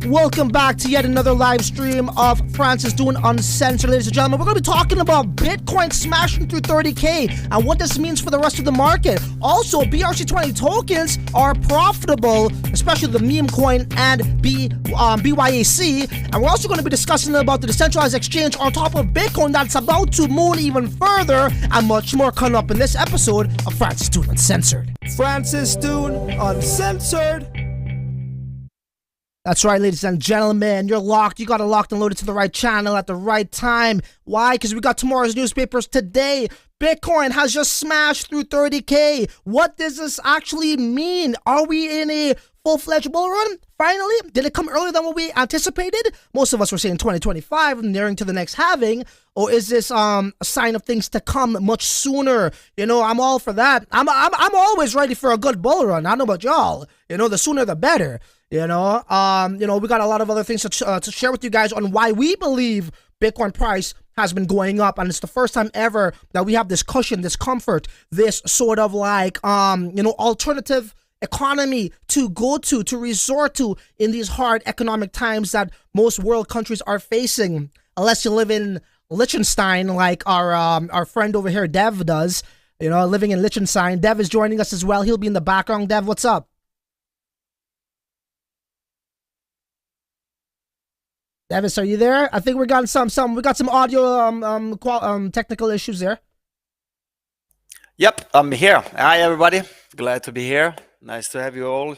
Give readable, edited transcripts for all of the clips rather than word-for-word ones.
Welcome back to yet another live stream of Francis doing Uncensored. Ladies and gentlemen, we're going to be talking about Bitcoin smashing through 30K and what this means for the rest of the market. Also, Brc-20 tokens are profitable, especially the meme coin and BYAC. And we're also going to be discussing about the decentralized exchange on top of Bitcoin that's about to moon even further, and much more coming up in this episode of Francis doing Uncensored. Francis doing Uncensored. That's right, ladies and gentlemen, you're locked. You got it locked and loaded to the right channel at the right time. Why? Because we got tomorrow's newspapers today. Bitcoin has just smashed through 30K. What does this actually mean? Are we in a full-fledged bull run? Finally? Did it come earlier than what we anticipated? Most of us were saying 2025, nearing to the next halving. Or is this a sign of things to come much sooner? You know, I'm all for that. I'm always ready for a good bull run. I don't know about y'all. You know, the sooner the better. You know, we got a lot of other things to share with you guys on why we believe Bitcoin price has been going up, and it's the first time ever that we have this cushion, this comfort, this sort of like, alternative economy to go to resort to in these hard economic times that most world countries are facing, unless you live in Liechtenstein, like our friend over here, Dev, does. You know, living in Liechtenstein. Dev is joining us as well. He'll be in the background. Dev, what's up? Davis, are you there? I think we got some audio technical issues there. Yep, I'm here. Hi everybody, glad to be here. Nice to have you all.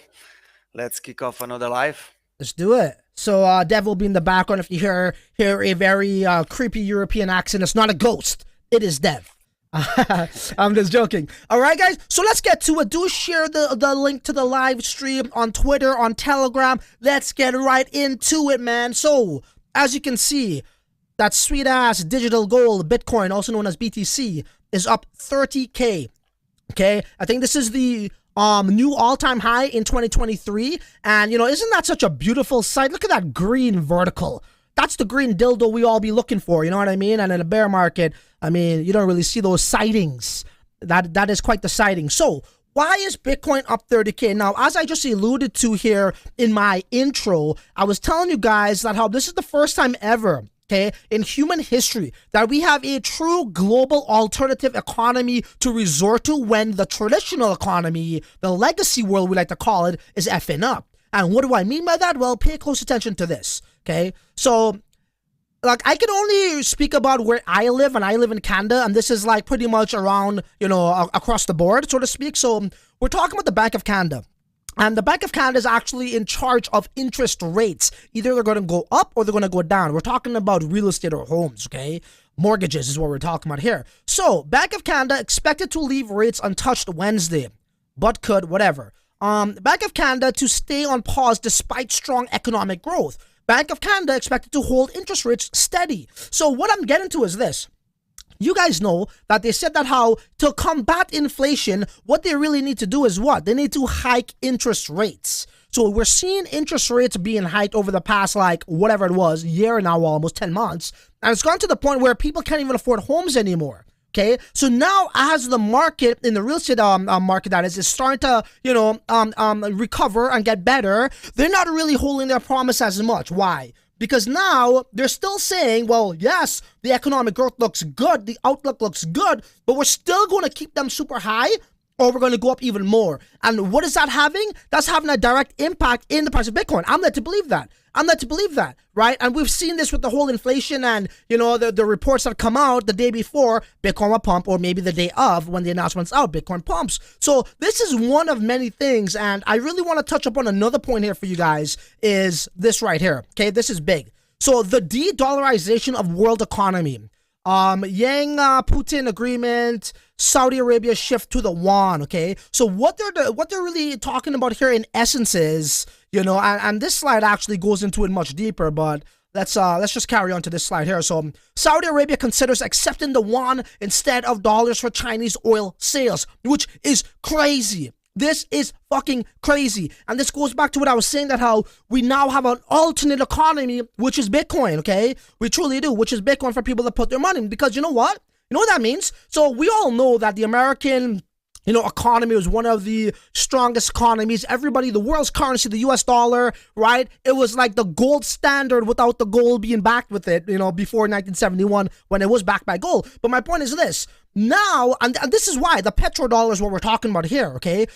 Let's kick off another live. Let's do it. So Dev will be in the background. If you hear a very creepy European accent, it's not a ghost. It is Dev. I'm just joking. All right, guys. So let's get to it. Do share the link to the live stream on Twitter, on Telegram. Let's get right into it, man. So as you can see, that sweet ass digital gold Bitcoin, also known as BTC, is up 30K. Okay, I think this is the new all-time high in 2023. And you know, isn't that such a beautiful sight? Look at that green vertical. That's the green dildo we all be looking for, you know what I mean? And in a bear market, I mean, you don't really see those sightings. That is quite the sighting. So, why is Bitcoin up 30K? Now, as I just alluded to here in my intro, I was telling you guys that how this is the first time ever, okay, in human history that we have a true global alternative economy to resort to when the traditional economy, the legacy world we like to call it, is effing up. And what do I mean by that? Well, pay close attention to this. Okay, so like I can only speak about where I live, and I live in Canada, and this is like pretty much around, you know, across the board, so to speak. So we're talking about the Bank of Canada, and the Bank of Canada is actually in charge of interest rates. Either they're going to go up or they're going to go down. We're talking about real estate or homes, okay? Mortgages is what we're talking about here. So Bank of Canada expected to leave rates untouched Wednesday, but could, whatever. Bank of Canada to stay on pause despite strong economic growth. Bank of Canada expected to hold interest rates steady. So what I'm getting to is this. You guys know that they said that how to combat inflation, what they really need to do is what? They need to hike interest rates. So we're seeing interest rates being hiked over the past, like, whatever it was, year now, almost 10 months. And it's gone to the point where people can't even afford homes anymore. Okay, so now as the market, in the real estate market that is starting to, recover and get better, they're not really holding their promise as much. Why? Because now they're still saying, well, yes, the economic growth looks good, the outlook looks good, but we're still going to keep them super high, or we're going to go up even more. And what is that having? That's having a direct impact in the price of Bitcoin. I'm led to believe that. Right? And we've seen this with the whole inflation and, you know, the reports that come out the day before Bitcoin will pump, or maybe the day of when the announcement's out, Bitcoin pumps. So this is one of many things, and I really want to touch upon another point here for you guys, is this right here. Okay, this is big. So the de-dollarization of world economy. Yang Putin agreement, Saudi Arabia shift to the yuan. Okay, so what they're really talking about here in essence is, you know, and this slide actually goes into it much deeper, but let's just carry on to this slide here. So Saudi Arabia considers accepting the yuan instead of dollars for Chinese oil sales, which is crazy. This is fucking crazy. And this goes back to what I was saying, that how we now have an alternate economy, which is Bitcoin, okay? We truly do, which is Bitcoin for people that put their money in. Because you know what? You know what that means? So we all know that the American economy. It was one of the strongest economies. Everybody, the world's currency, the US dollar, right? It was like the gold standard without the gold being backed with it, before 1971 when it was backed by gold. But my point is this. Now, and this is why the petrodollar is what we're talking about here, okay?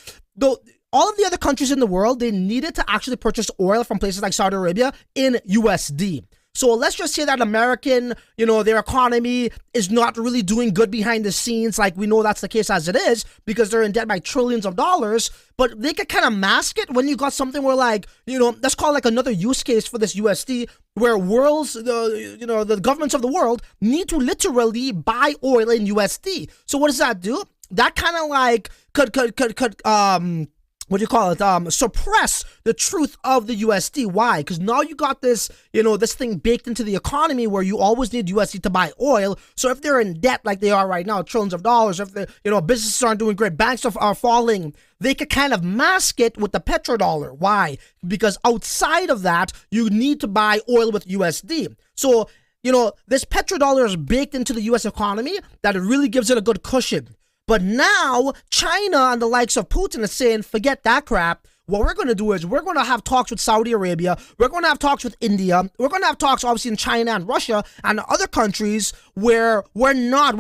All of the other countries in the world, they needed to actually purchase oil from places like Saudi Arabia in USD. So let's just say that American, their economy is not really doing good behind the scenes. Like, we know that's the case as it is because they're in debt by trillions of dollars. But they could kind of mask it when you got something where, like, let's call it like another use case for this USD, where the governments of the world need to literally buy oil in USD. So what does that do? That kind of like could suppress the truth of the USD. Why? Because now you got this, this thing baked into the economy where you always need USD to buy oil. So if they're in debt like they are right now, trillions of dollars, if the, businesses aren't doing great, banks are falling, they could kind of mask it with the petrodollar. Why? Because outside of that, you need to buy oil with USD. So, this petrodollar is baked into the US economy that it really gives it a good cushion. But now China and the likes of Putin is saying, forget that crap. What we're going to do is we're going to have talks with Saudi Arabia. We're going to have talks with India. We're going to have talks, obviously, in China and Russia and other countries where we're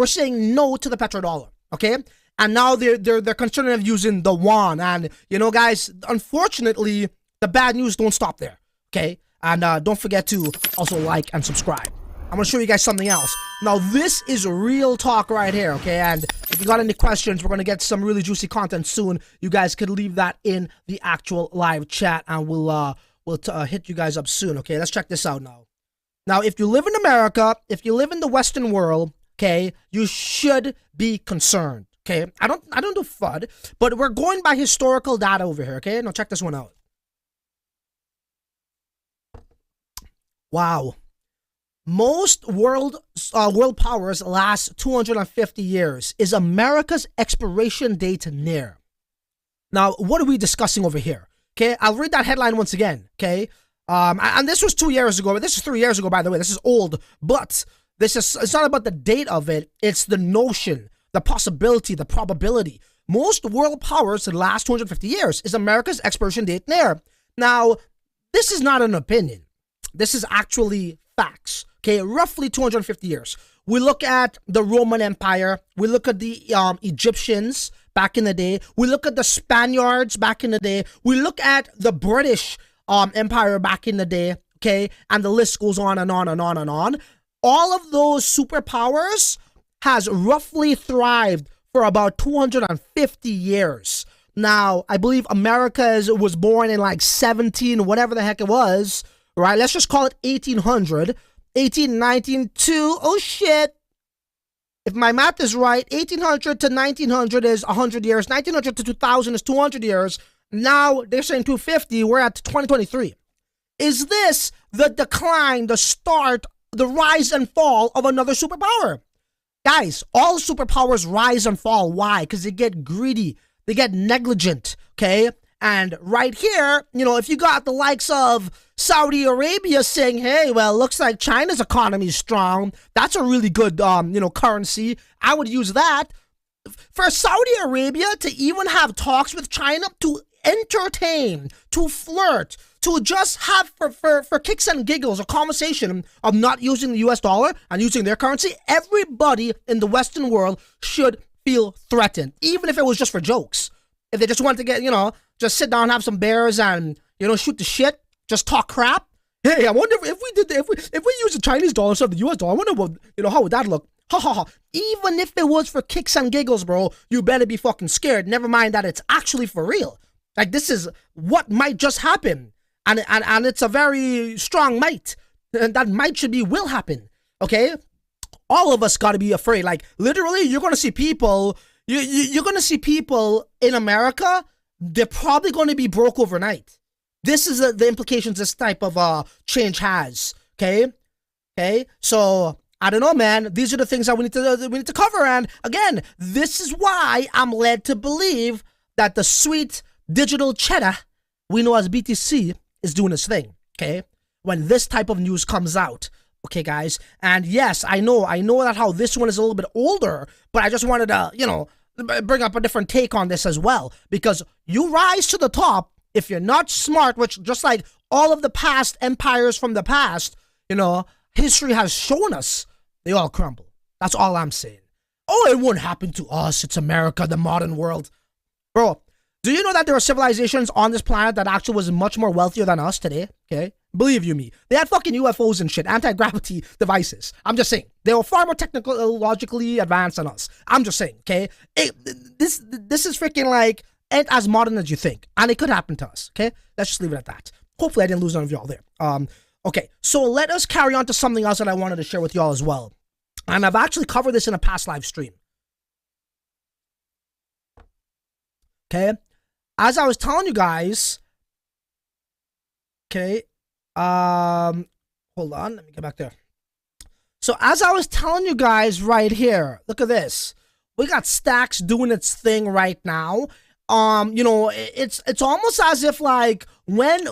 saying no to the petrodollar. Okay. And now they're concerned of using the yuan. And, guys, unfortunately, the bad news don't stop there. Okay. And don't forget to also like and subscribe. I'm going to show you guys something else. Now, this is real talk right here, okay? And if you got any questions, we're going to get some really juicy content soon. You guys could leave that in the actual live chat, and we'll hit you guys up soon, okay? Let's check this out now. Now, if you live in America, if you live in the Western world, okay, you should be concerned, okay? I don't do FUD, but we're going by historical data over here, okay? Now, check this one out. Wow. Most world powers last 250 years. Is America's expiration date near? Now, what are we discussing over here? Okay, I'll read that headline once again. Okay, and this was 2 years ago. This is 3 years ago, by the way. This is old, but it's not about the date of it. It's the notion, the possibility, the probability. Most world powers last 250 years. Is America's expiration date near? Now, this is not an opinion. This is actually facts. Okay, roughly 250 years. We look at the Roman Empire. We look at the Egyptians back in the day. We look at the Spaniards back in the day. We look at the British Empire back in the day. Okay, and the list goes on and on and on and on. All of those superpowers has roughly thrived for about 250 years. Now, I believe America was born in like whatever the heck it was, right? Let's just call it 1800. 1892, oh shit. If my math is right, 1800 to 1900 is 100 years. 1900 to 2000 is 200 years. Now they're saying 250. We're at 2023. Is this the decline, the start, the rise and fall of another superpower? Guys, all superpowers rise and fall. Why? Because they get greedy. They get negligent, okay? And right here, if you got the likes of Saudi Arabia saying, hey, well, looks like China's economy is strong. That's a really good, currency. I would use that. For Saudi Arabia to even have talks with China, to entertain, to flirt, to just have for kicks and giggles a conversation of not using the US dollar and using their currency, everybody in the Western world should feel threatened, even if it was just for jokes. If they just want to get, just sit down, have some beers and, shoot the shit, just talk crap. Hey, I wonder if we use the Chinese dollar instead of the US dollar, I wonder what, how would that look? Ha ha ha. Even if it was for kicks and giggles, bro, you better be fucking scared. Never mind that it's actually for real. Like, this is what might just happen. And it's a very strong might. And that might should be will happen. Okay? All of us got to be afraid. Like, literally, you're going to see people, you're going to see people in America, they're probably going to be broke overnight. This is the implications this type of change has. Okay? Okay? So, I don't know, man. These are the things that we need to cover. And again, this is why I'm led to believe that the sweet digital cheddar we know as BTC is doing its thing. Okay, when this type of news comes out. Okay, guys. And yes, I know that how this one is a little bit older, but I just wanted to, bring up a different take on this as well, because you rise to the top if you're not smart, which just like all of the past empires from the past, you know, history has shown us they all crumble. That's all I'm saying. Oh, it won't happen to us. It's America, the modern world. Bro, do you know that there are civilizations on this planet that actually was much more wealthier than us today? Okay? Believe you me. They had fucking UFOs and shit, anti-gravity devices. I'm just saying. They were far more technologically advanced than us. I'm just saying, okay? This is freaking like, ain't as modern as you think. And it could happen to us, okay? Let's just leave it at that. Hopefully I didn't lose none of y'all there. Okay, so let us carry on to something else that I wanted to share with y'all as well. And I've actually covered this in a past live stream. Okay? As I was telling you guys, okay, hold on, let me get back there. So as I was telling you guys right here, look at this. We got Stacks doing its thing right now. You know, it's almost as if like when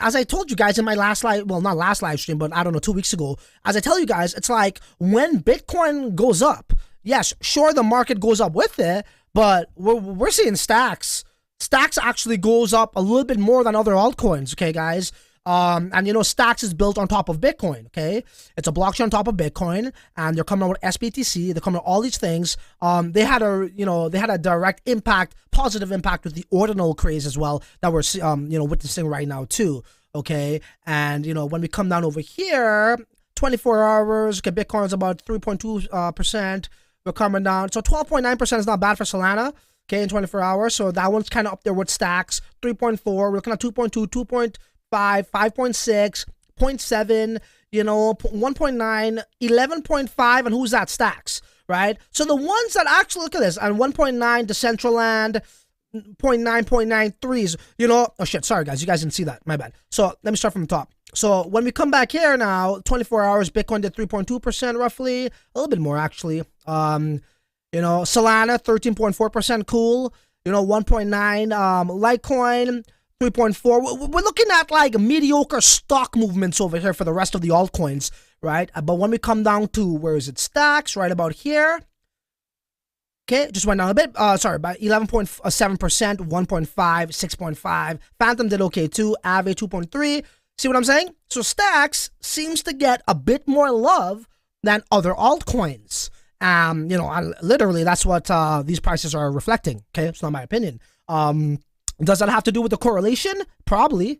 as I told you guys in my last live, well, not last live stream, but I don't know, 2 weeks ago, as I tell you guys, it's like when Bitcoin goes up, yes, sure, the market goes up with it, but we're seeing Stacks actually goes up a little bit more than other altcoins, okay, guys? And you know, Stacks is built on top of Bitcoin, okay? It's a blockchain on top of Bitcoin, and they're coming out with SBTC, they're coming out with all these things. They had a direct impact, positive impact with the ordinal craze as well that we're, you know, witnessing right now too, okay? And, you know, when we come down over here, 24 hours, okay, Bitcoin is about 3.2%, we're coming down. So 12.9% is not bad for Solana, okay, in 24 hours. So that one's kind of up there with Stacks, 3.4, we're looking at 2.2, 2.5, 5.6, 0.7, you know, 1.9, 11.5, and who's that? Stacks, right? So the ones that actually, look at this, and 1.9, Decentraland, 0.9.93s, you know, oh shit, sorry guys, you guys didn't see that, my bad. So let me start from the top. So when we come back here now, 24 hours, Bitcoin did 3.2% roughly, a little bit more actually. You know, Solana, 13.4%, cool. You know, 1.9, Litecoin, 3.4. We're looking at like mediocre stock movements over here for the rest of the altcoins, right? But when we come down to, where is it? Stacks, right about here. Okay, just went down a bit. Sorry, by 11.7%, 1.5, 6.5. Phantom did okay too. Aave 2.3. See what I'm saying? So Stacks seems to get a bit more love than other altcoins. You know, literally that's what these prices are reflecting. Okay, it's not my opinion. Does that have to do with the correlation? Probably.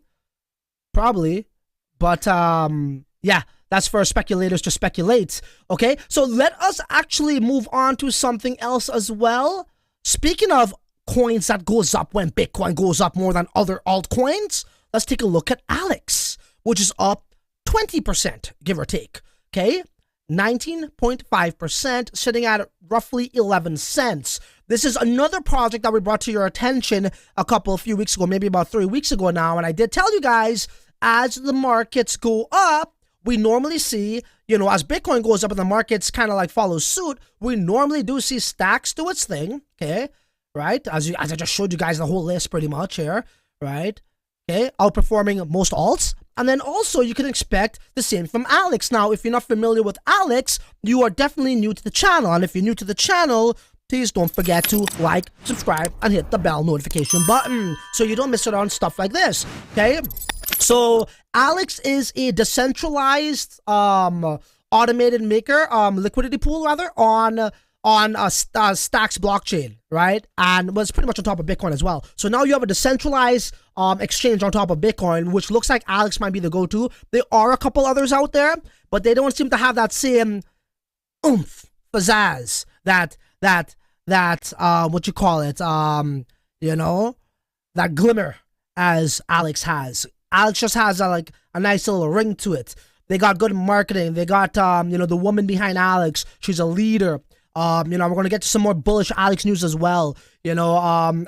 But yeah, that's for speculators to speculate. Okay, so let us actually move on to something else as well. Speaking of coins that goes up when Bitcoin goes up more than other altcoins, let's take a look at Alex, which is up 20%, give or take. Okay, 19.5%, sitting at roughly 11 cents. This is another project that we brought to your attention a few weeks ago, maybe about 3 weeks ago now. And I did tell you guys, as the markets go up, we normally see, you know, as Bitcoin goes up and the markets kind of like follow suit, we normally do see Stacks do its thing, okay, right? As I just showed you guys the whole list pretty much here, right? Okay, outperforming most alts. And then also you can expect the same from Alex. Now, if you're not familiar with Alex, you are definitely new to the channel. And if you're new to the channel, please don't forget to like, subscribe, and hit the bell notification button so you don't miss out on stuff like this, okay? So Alex is a decentralized automated maker, liquidity pool rather, on Stacks blockchain, right? And was pretty much on top of Bitcoin as well. So now you have a decentralized exchange on top of Bitcoin, which looks like Alex might be the go-to. There are a couple others out there, but they don't seem to have that same oomph, pizzazz, that what you call it, you know, that glimmer as Alex has. Alex just has a nice little ring to it. They got good marketing. They got you know, the woman behind Alex. She's a leader. You know, we're going to get to some more bullish Alex news as well. You know,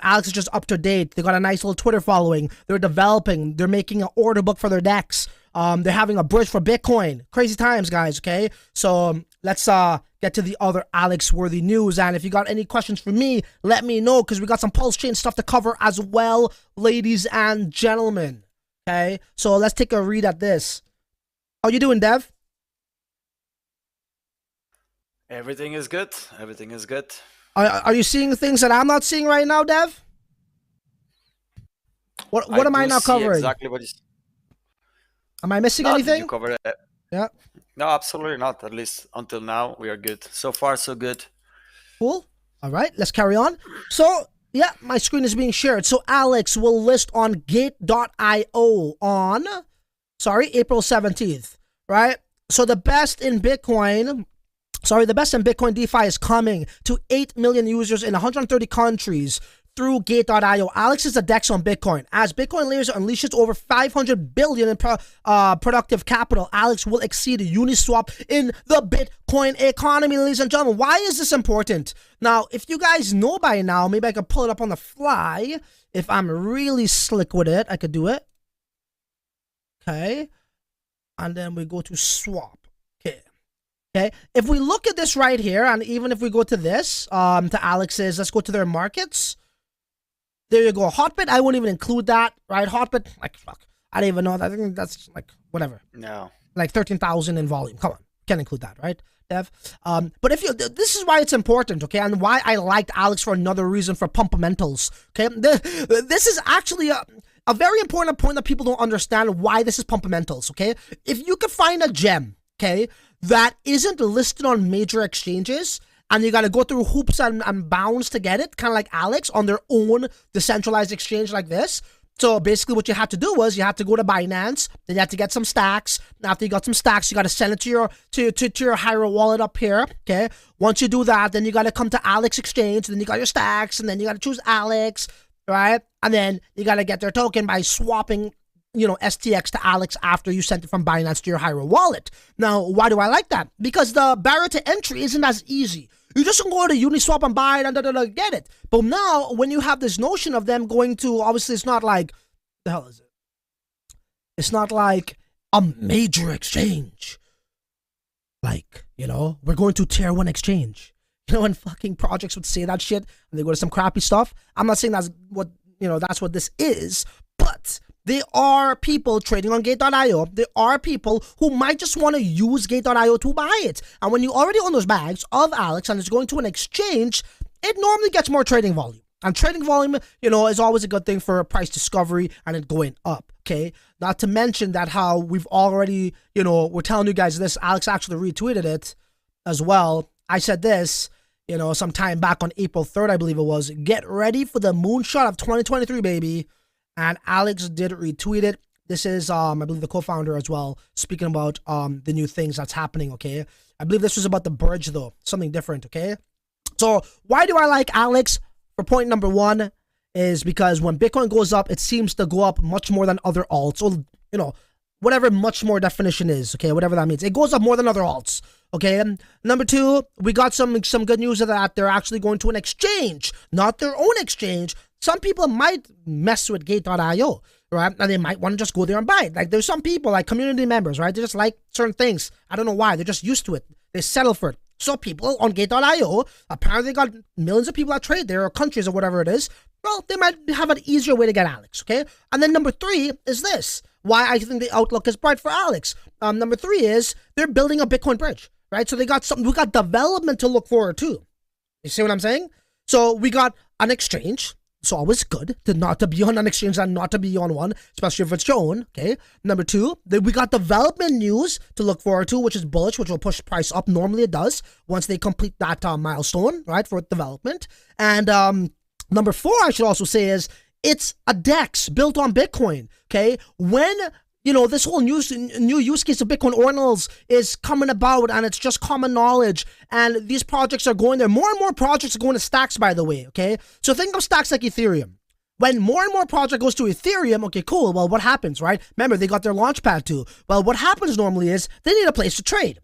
Alex is just up to date. They got a nice little Twitter following. They're developing. They're making an order book for their DEX. They're having a bridge for Bitcoin. Crazy times, guys, okay? So let's get to the other Alex-worthy news. And if you got any questions for me, let me know, because we got some Pulsechain stuff to cover as well, ladies and gentlemen. Okay? So let's take a read at this. How you doing, Dev? Everything is good. Everything is good. Are you seeing things that I'm not seeing right now, Dev? What am I not covering? Exactly what is. Am I missing anything? You covered it. Yeah. No, absolutely not. At least until now, we are good. So far, so good. Cool. All right, let's carry on. So, yeah, my screen is being shared. So, Alex will list on Gate.io on, April 17th, right? So, the best in Bitcoin DeFi is coming to 8 million users in 130 countries through Gate.io. Alex is the DEX on Bitcoin. As Bitcoin layers unleashes over 500 billion in productive capital, Alex will exceed Uniswap in the Bitcoin economy, ladies and gentlemen. Why is this important? Now, if you guys know by now, maybe I could pull it up on the fly. If I'm really slick with it, I could do it. Okay. And then we go to swap. Okay, if we look at this right here, and even if we go to this, to Alex's, let's go to their markets. There you go. Hotbit, I won't even include that, right? Hotbit, like, fuck. I don't even know. I think that's, like, whatever. No. Like 13,000 in volume. Come on. Can't include that, right, Dev? But if you, this is why it's important, okay? And why I liked Alex for another reason for Pumpamentals, okay? This is actually a very important point that people don't understand why this is Pumpamentals, okay? If you could find a gem, okay, that isn't listed on major exchanges, and you got to go through hoops and bounds to get it, kind of like Alex on their own decentralized exchange like this. So basically what you have to do was you have to go to Binance, then you have to get some stacks. After you got some stacks, you got to send it to your Hiro wallet up here, okay? Once you do that, then you got to come to Alex Exchange, then you got your stacks, and then you got to choose Alex, right? And then you got to get their token by swapping, you know, STX to Alex after you sent it from Binance to your Hiro wallet. Now, why do I like that? Because the barrier to entry isn't as easy. You just can go to Uniswap and buy it and get it. But now, when you have this notion of them going to, obviously it's not like, the hell is it? It's not like a major exchange. Like, you know, we're going to tier 1 exchange. You know, when fucking projects would say that shit and they go to some crappy stuff. I'm not saying that's what, you know, that's what this is, but there are people trading on Gate.io. There are people who might just want to use Gate.io to buy it. And when you already own those bags of Alex and it's going to an exchange, it normally gets more trading volume. And trading volume, you know, is always a good thing for price discovery and it going up, okay? Not to mention that how we've already, you know, we're telling you guys this. Alex actually retweeted it as well. I said this, you know, some time back on April 3rd, I believe it was. Get ready for the moonshot of 2023, baby. And Alex did retweet it. This is, I believe, the co-founder as well, speaking about the new things that's happening, okay? I believe this was about the bridge, though. Something different, okay? So why do I like Alex? For point number one is because when Bitcoin goes up, it seems to go up much more than other alts. Or, you know, whatever much more definition is, okay? Whatever that means. It goes up more than other alts, okay? And number two, we got some good news of that. They're actually going to an exchange, not their own exchange. Some people might mess with Gate.io, right? And they might want to just go there and buy it. Like, there's some people, like community members, right? They just like certain things. I don't know why. They're just used to it. They settle for it. So people on Gate.io, apparently got millions of people that trade there, or countries or whatever it is. Well, they might have an easier way to get Alex, okay? And then number three is this. Why I think the outlook is bright for Alex. Number three is they're building a Bitcoin bridge, right? So they got something, we got development to look forward to. You see what I'm saying? So we got an exchange. It's always good to not to be on an exchange and not to be on one, especially if it's your own, okay? Number two, we got development news to look forward to, which is bullish, which will push price up. Normally it does once they complete that milestone, right, for development. And number four, I should also say, is it's a DEX built on Bitcoin, okay? When, you know, this whole new use case of Bitcoin ordinals is coming about and it's just common knowledge and these projects are going there. More and more projects are going to stacks, by the way, okay? So think of stacks like Ethereum. When more and more project goes to Ethereum, okay, cool. Well, what happens, right? Remember, they got their launchpad too. Well, what happens normally is they need a place to trade.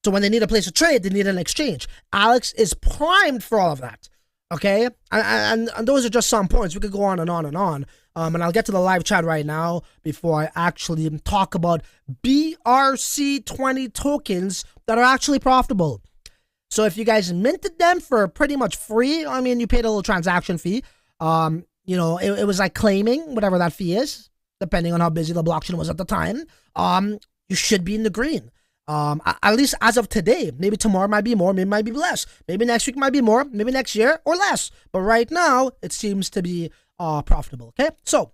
So when they need a place to trade, they need an exchange. Alex is primed for all of that, okay? And those are just some points. We could go on and on and on. And I'll get to the live chat right now before I actually talk about Brc-20 tokens that are actually profitable. So if you guys minted them for pretty much free, I mean, you paid a little transaction fee. You know, it was like claiming whatever that fee is, depending on how busy the blockchain was at the time. You should be in the green. At least as of today. Maybe tomorrow might be more, maybe might be less. Maybe next week might be more, maybe next year or less. But right now, it seems to be profitable. Okay, so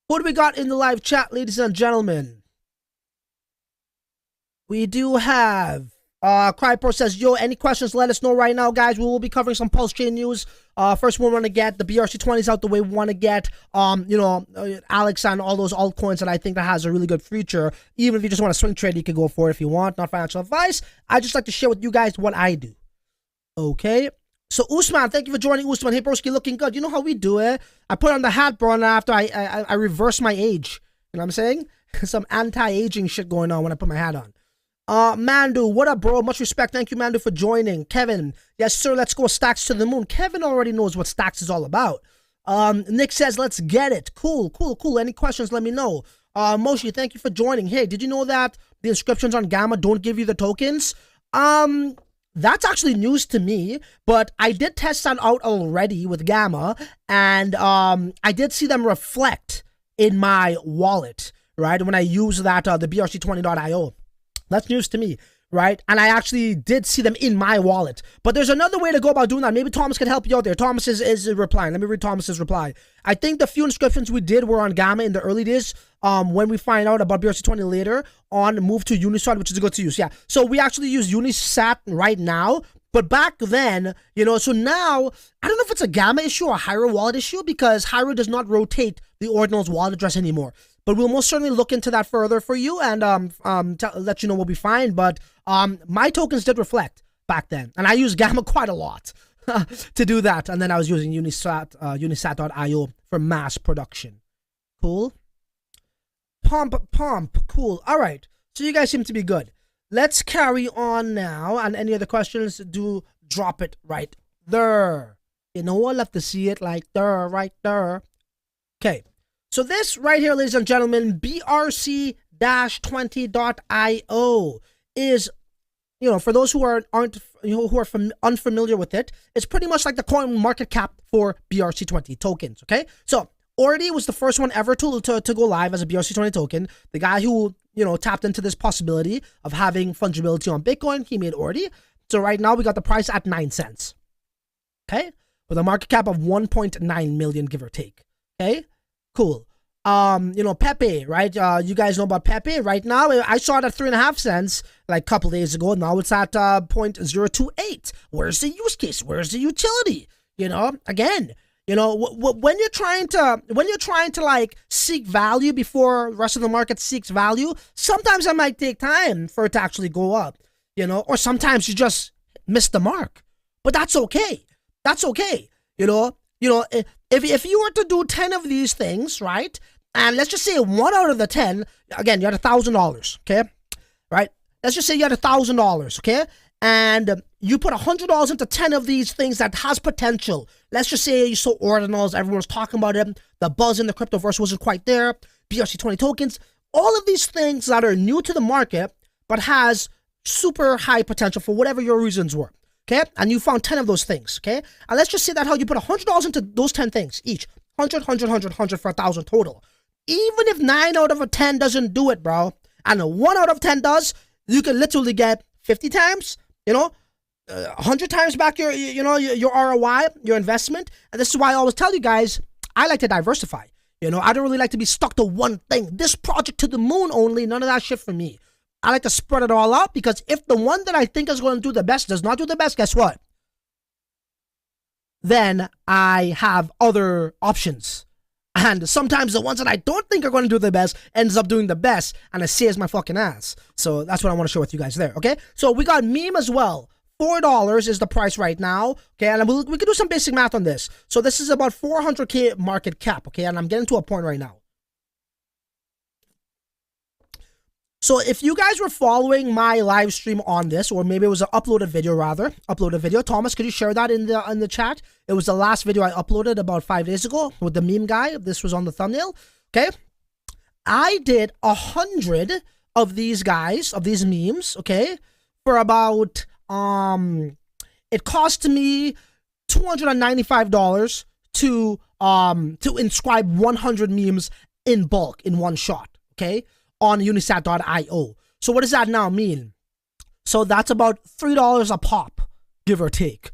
what do we got in the live chat, ladies and gentlemen? We do have Crypro says, yo, any questions, let us know right now, guys. We will be covering some Pulsechain news. First, we want to get the Brc-20s out the way. We want to get, Alex and all those altcoins that I think that has a really good future. Even if you just want to swing trade, you can go for it if you want. Not financial advice. I just like to share with you guys what I do. Okay. So, Usman, thank you for joining, Usman. Hey, broski, looking good. You know how we do it. I put on the hat, bro, and after I reverse my age. You know what I'm saying? Some anti-aging shit going on when I put my hat on. Mandu, what up, bro? Much respect. Thank you, Mandu, for joining. Kevin, yes, sir. Let's go stacks to the moon. Kevin already knows what stacks is all about. Nick says, let's get it. Cool. Any questions, let me know. Moshi, thank you for joining. Hey, did you know that the inscriptions on Gamma don't give you the tokens? That's actually news to me, but I did test that out already with Gamma, and I did see them reflect in my wallet, right? When I use that, the Brc-20.io. That's news to me, right? And I actually did see them in my wallet. But there's another way to go about doing that. Maybe Thomas can help you out there. Thomas is replying. Let me read Thomas's reply. I think the few inscriptions we did were on Gamma in the early days. When we find out about Brc-20 later on, move to Unisat, which is good to use. Yeah. So we actually use Unisat right now. But back then, so now, I don't know if it's a Gamma issue or a Hyro wallet issue, because Hyro does not rotate the ordinals wallet address anymore. But we'll most certainly look into that further for you and let you know we'll be fine. But my tokens did reflect back then. And I used Gamma quite a lot to do that. And then I was using Unisat.io for mass production. Cool. Pump. Cool. All right. So you guys seem to be good. Let's carry on now. And any other questions, do drop it right there. You know, I love to see it like there, right there. Okay. So this right here, ladies and gentlemen, Brc-20.io is, for those who aren't unfamiliar with it, it's pretty much like the Coinmarketcap for Brc-20 tokens. Okay, so Ordi was the first one ever to go live as a Brc-20 token. The guy who tapped into this possibility of having fungibility on Bitcoin, he made Ordi. So right now we got the price at 9 cents. Okay, with a market cap of 1.9 million, give or take. Okay. Cool. Pepe, right? You guys know about Pepe. Right now, I saw it at 3.5 cents like a couple days ago. Now it's at 0.028. Where's the use case? Where's the utility? Again, when you're trying to like seek value before the rest of the market seeks value, sometimes it might take time for it to actually go up. Or sometimes you just miss the mark. But that's okay. That's okay. If you were to do 10 of these things, right, and let's just say 1 out of the 10, again, you had $1,000, okay, right? Let's just say you had $1,000, okay, and you put $100 into 10 of these things that has potential. Let's just say you saw ordinals, everyone's talking about it, the buzz in the cryptoverse wasn't quite there, Brc-20 tokens, all of these things that are new to the market, but has super high potential for whatever your reasons were. Okay, and you found 10 of those things, okay? And let's just say that how you put $100 into those 10 things each. 100 for 1,000 total. Even if 9 out of 10 doesn't do it, bro, and 1 out of 10 does, you can literally get 50 times, 100 times back your ROI, your investment. And this is why I always tell you guys, I like to diversify. I don't really like to be stuck to one thing. This project to the moon only, none of that shit for me. I like to spread it all out, because if the one that I think is going to do the best does not do the best, guess what? Then I have other options. And sometimes the ones that I don't think are going to do the best ends up doing the best, and it saves my fucking ass. So that's what I want to share with you guys there, okay? So we got MEME as well. $4 is the price right now, okay? And we can do some basic math on this. So this is about 400K market cap, okay? And I'm getting to a point right now. So if you guys were following my live stream on this, or maybe it was an uploaded video, Thomas, could you share that in the chat? It was the last video I uploaded about 5 days ago with the meme guy. This was on the thumbnail. Okay, I did 100 of these guys, of these memes. Okay, for about it cost me $295 to inscribe 100 memes in bulk in one shot. Okay, on unisat.io. So what does that now mean? So that's about $3 a pop, give or take.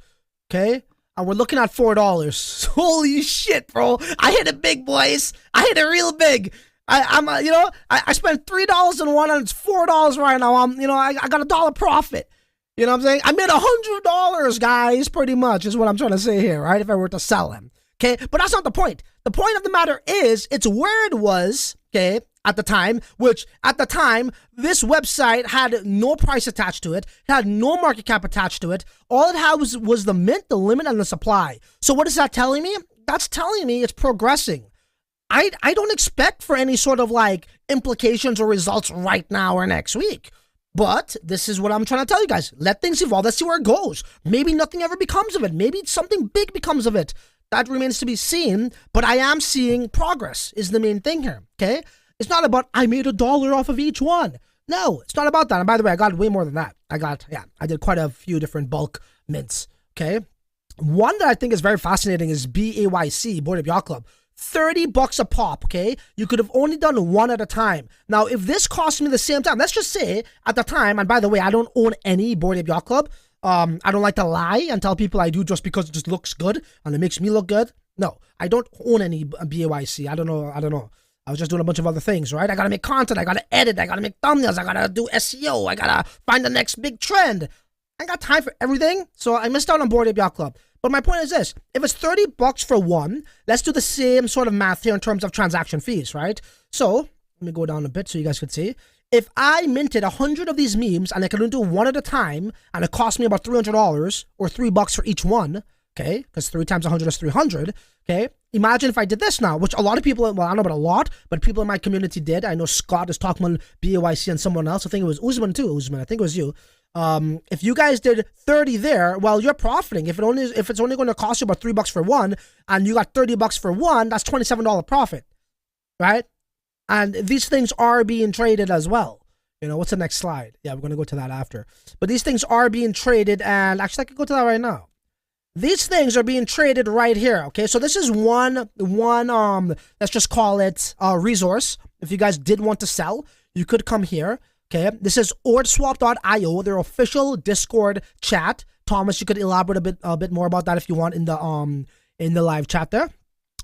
Okay? And we're looking at $4. Holy shit, bro. I hit it big, boys. I hit it real big. I spent $3 on one and it's $4 right now. I got $1 profit. You know what I'm saying? I made $100, guys, pretty much is what I'm trying to say here, right? If I were to sell them. Okay? But that's not the point. The point of the matter is, it's where it was, okay, at the time, which at the time, this website had no price attached to it, had no market cap attached to it. All it had was the mint, the limit, and the supply. So what is that telling me? That's telling me it's progressing. I don't expect for any sort of like implications or results right now or next week. But this is what I'm trying to tell you guys. Let things evolve. Let's see where it goes. Maybe nothing ever becomes of it. Maybe something big becomes of it. That remains to be seen. But I am seeing progress is the main thing here. Okay? It's not about I made $1 off of each one. No, it's not about that. And by the way, I got way more than that. I did quite a few different bulk mints. Okay? One that I think is very fascinating is BAYC, Board of Yacht Club. $30 a pop, okay? You could have only done one at a time. Now, if this cost me the same time, let's just say at the time, and by the way, I don't own any Board Ape Yacht Club. I don't like to lie and tell people I do just because it just looks good and it makes me look good. No, I don't own any BAYC. I don't know. I was just doing a bunch of other things, right? I gotta make content, I gotta edit, I gotta make thumbnails, I gotta do SEO, I gotta find the next big trend. I got time for everything, so I missed out on Board Ape Yacht Club. But my point is this, if it's $30 for one, let's do the same sort of math here in terms of transaction fees, right? So, let me go down a bit so you guys could see. If I minted 100 of these memes and I could only do one at a time, and it cost me about $300 or $3 for each one, okay, because 3 times 100 is 300, okay? Imagine if I did this now, which a lot of people, well, I don't know about a lot, but people in my community did. I know Scott is talking about BAYC and someone else. I think it was Usman too. Usman, I think it was you. If you guys did 30 there, well, you're profiting. If it's only going to cost you about $3 for one, and you got $30 for one, that's $27 profit, right? And these things are being traded as well. You know, what's the next slide? Yeah, we're going to go to that after. But these things are being traded, and actually I could go to that right now. These things are being traded right here, okay? So this is one let's just call it a resource. If you guys did want to sell, you could come here, okay? This is ordswap.io, their official Discord chat. Thomas, you could elaborate a bit more about that if you want in the live chat there.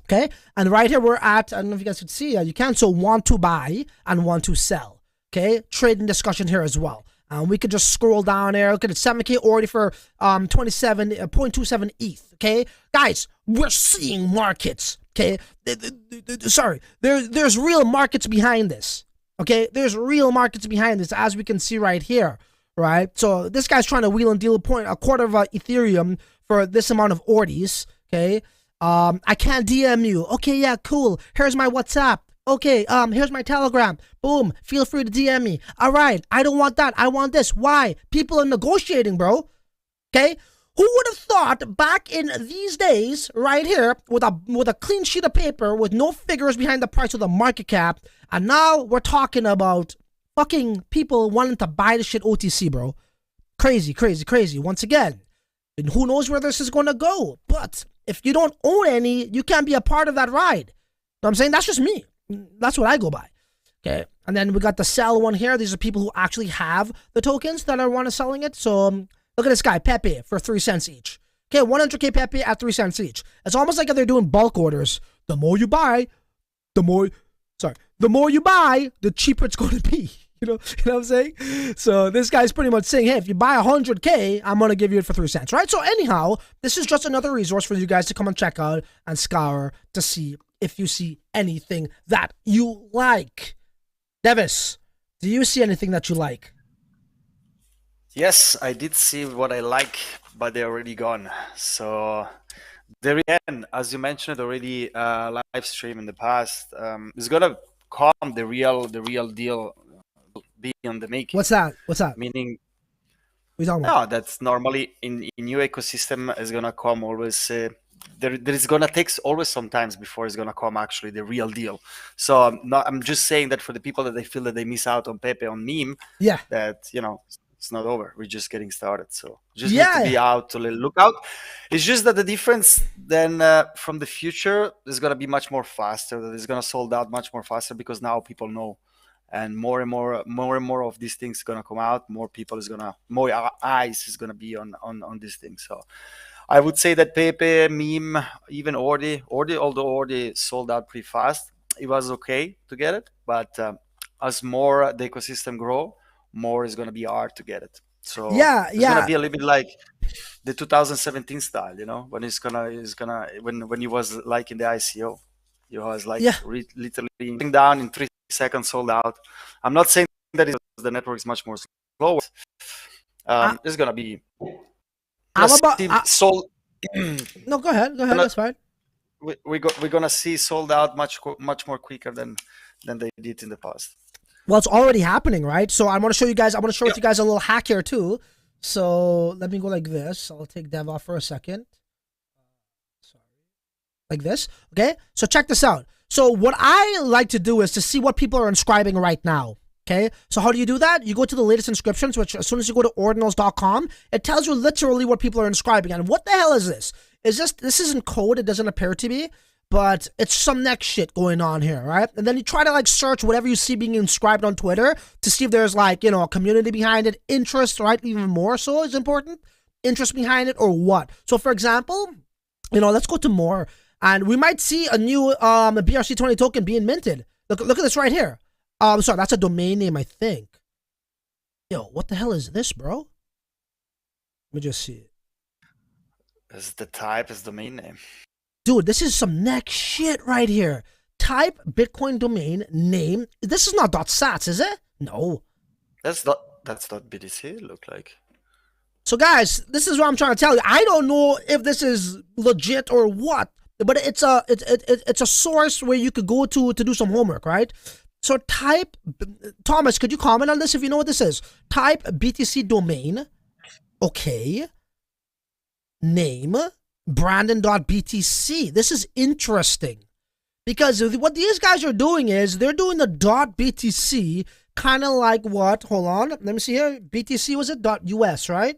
Okay? And right here we're at, I don't know if you guys could see, you can, so want to buy and want to sell. Okay? Trading discussion here as well. We could just scroll down there. Look at it, 7K already for 27.27 ETH. Okay, guys, we're seeing markets. Okay, sorry, there's real markets behind this. Okay, there's real markets behind this, as we can see right here. Right, so this guy's trying to wheel and deal a quarter of Ethereum for this amount of ordis. Okay, I can't DM you. Okay, yeah, cool. Here's my WhatsApp. Okay, here's my Telegram. Boom. Feel free to DM me. All right. I don't want that. I want this. Why? People are negotiating, bro. Okay? Who would have thought back in these days, right here, with a clean sheet of paper, with no figures behind the price of the market cap, and now we're talking about fucking people wanting to buy the shit OTC, bro. Crazy, crazy, crazy. Once again, and who knows where this is going to go. But if you don't own any, you can't be a part of that ride. You know what I'm saying? That's just me. That's what I go by. Okay, and then we got the sell one here. These are people who actually have the tokens that are want to selling it. So look at this guy, Pepe, for 3 cents each. Okay, 100K Pepe at 3 cents each. It's almost like they're doing bulk orders. The more you buy, the more you buy, the cheaper it's going to be. You know what I'm saying? So this guy's pretty much saying, hey, if you buy 100K, I'm going to give you it for 3 cents, right? So anyhow, this is just another resource for you guys to come and check out and scour to see if you see anything that you like. Devis, do you see anything that you like? Yes, I did see what I like, but they're already gone. So there again, as you mentioned already, live stream in the past, is gonna come the real deal, be on the making. What's that? Meaning, what are you talking about? no, that's normally in new ecosystem is gonna come always. There is gonna take always some times before it's gonna come actually the real deal. So I'm just saying that for the people that they feel that they miss out on Pepe on meme, yeah, that it's not over. We're just getting started. So just need to be out to look out. It's just that the difference then from the future is gonna be much more faster. That it's gonna sold out much more faster because now people know and more of these things gonna come out. More eyes is gonna be on these things. So I would say that Pepe, Meme, even although Ordi sold out pretty fast, it was okay to get it. But as more the ecosystem grow, more is gonna be hard to get it. So it's gonna be a little bit like the 2017 style, when when he was like in the ICO, he was like literally down in 3 seconds, sold out. I'm not saying that the network is much more slow. It's gonna be. Sold. No, go ahead. That's fine. We're gonna see sold out much more quicker than they did in the past. Well, it's already happening, right? So I want to show you guys. I want to show you guys a little hack here too. So let me go like this. I'll take Dev off for a second. Sorry, like this. Okay. So check this out. So what I like to do is to see what people are inscribing right now. Okay, so how do you do that? You go to the latest inscriptions, which as soon as you go to ordinals.com, it tells you literally what people are inscribing. And what the hell is this? This isn't code, it doesn't appear to be, but it's some next shit going on here, right? And then you try to like search whatever you see being inscribed on Twitter to see if there's like, a community behind it, interest, right? Even more so is important, interest behind it or what. So for example, let's go to more, and we might see a new Brc-20 token being minted. Look at this right here. Sorry, that's a domain name, I think. Yo, what the hell is this, bro? Let me just see it. Is the type is domain name? Dude, this is some next shit right here. Type Bitcoin domain name. This is not .sats, is it? No. That's .btc look like. So guys, this is what I'm trying to tell you. I don't know if this is legit or what, but it's a source where you could go to do some homework, right? So type, Thomas, could you comment on this if you know what this is? Type BTC domain, okay, name, Brandon.btc. This is interesting because what these guys are doing is they're doing the .btc kind of like what? Hold on, let me see here. BTC was it .us, right?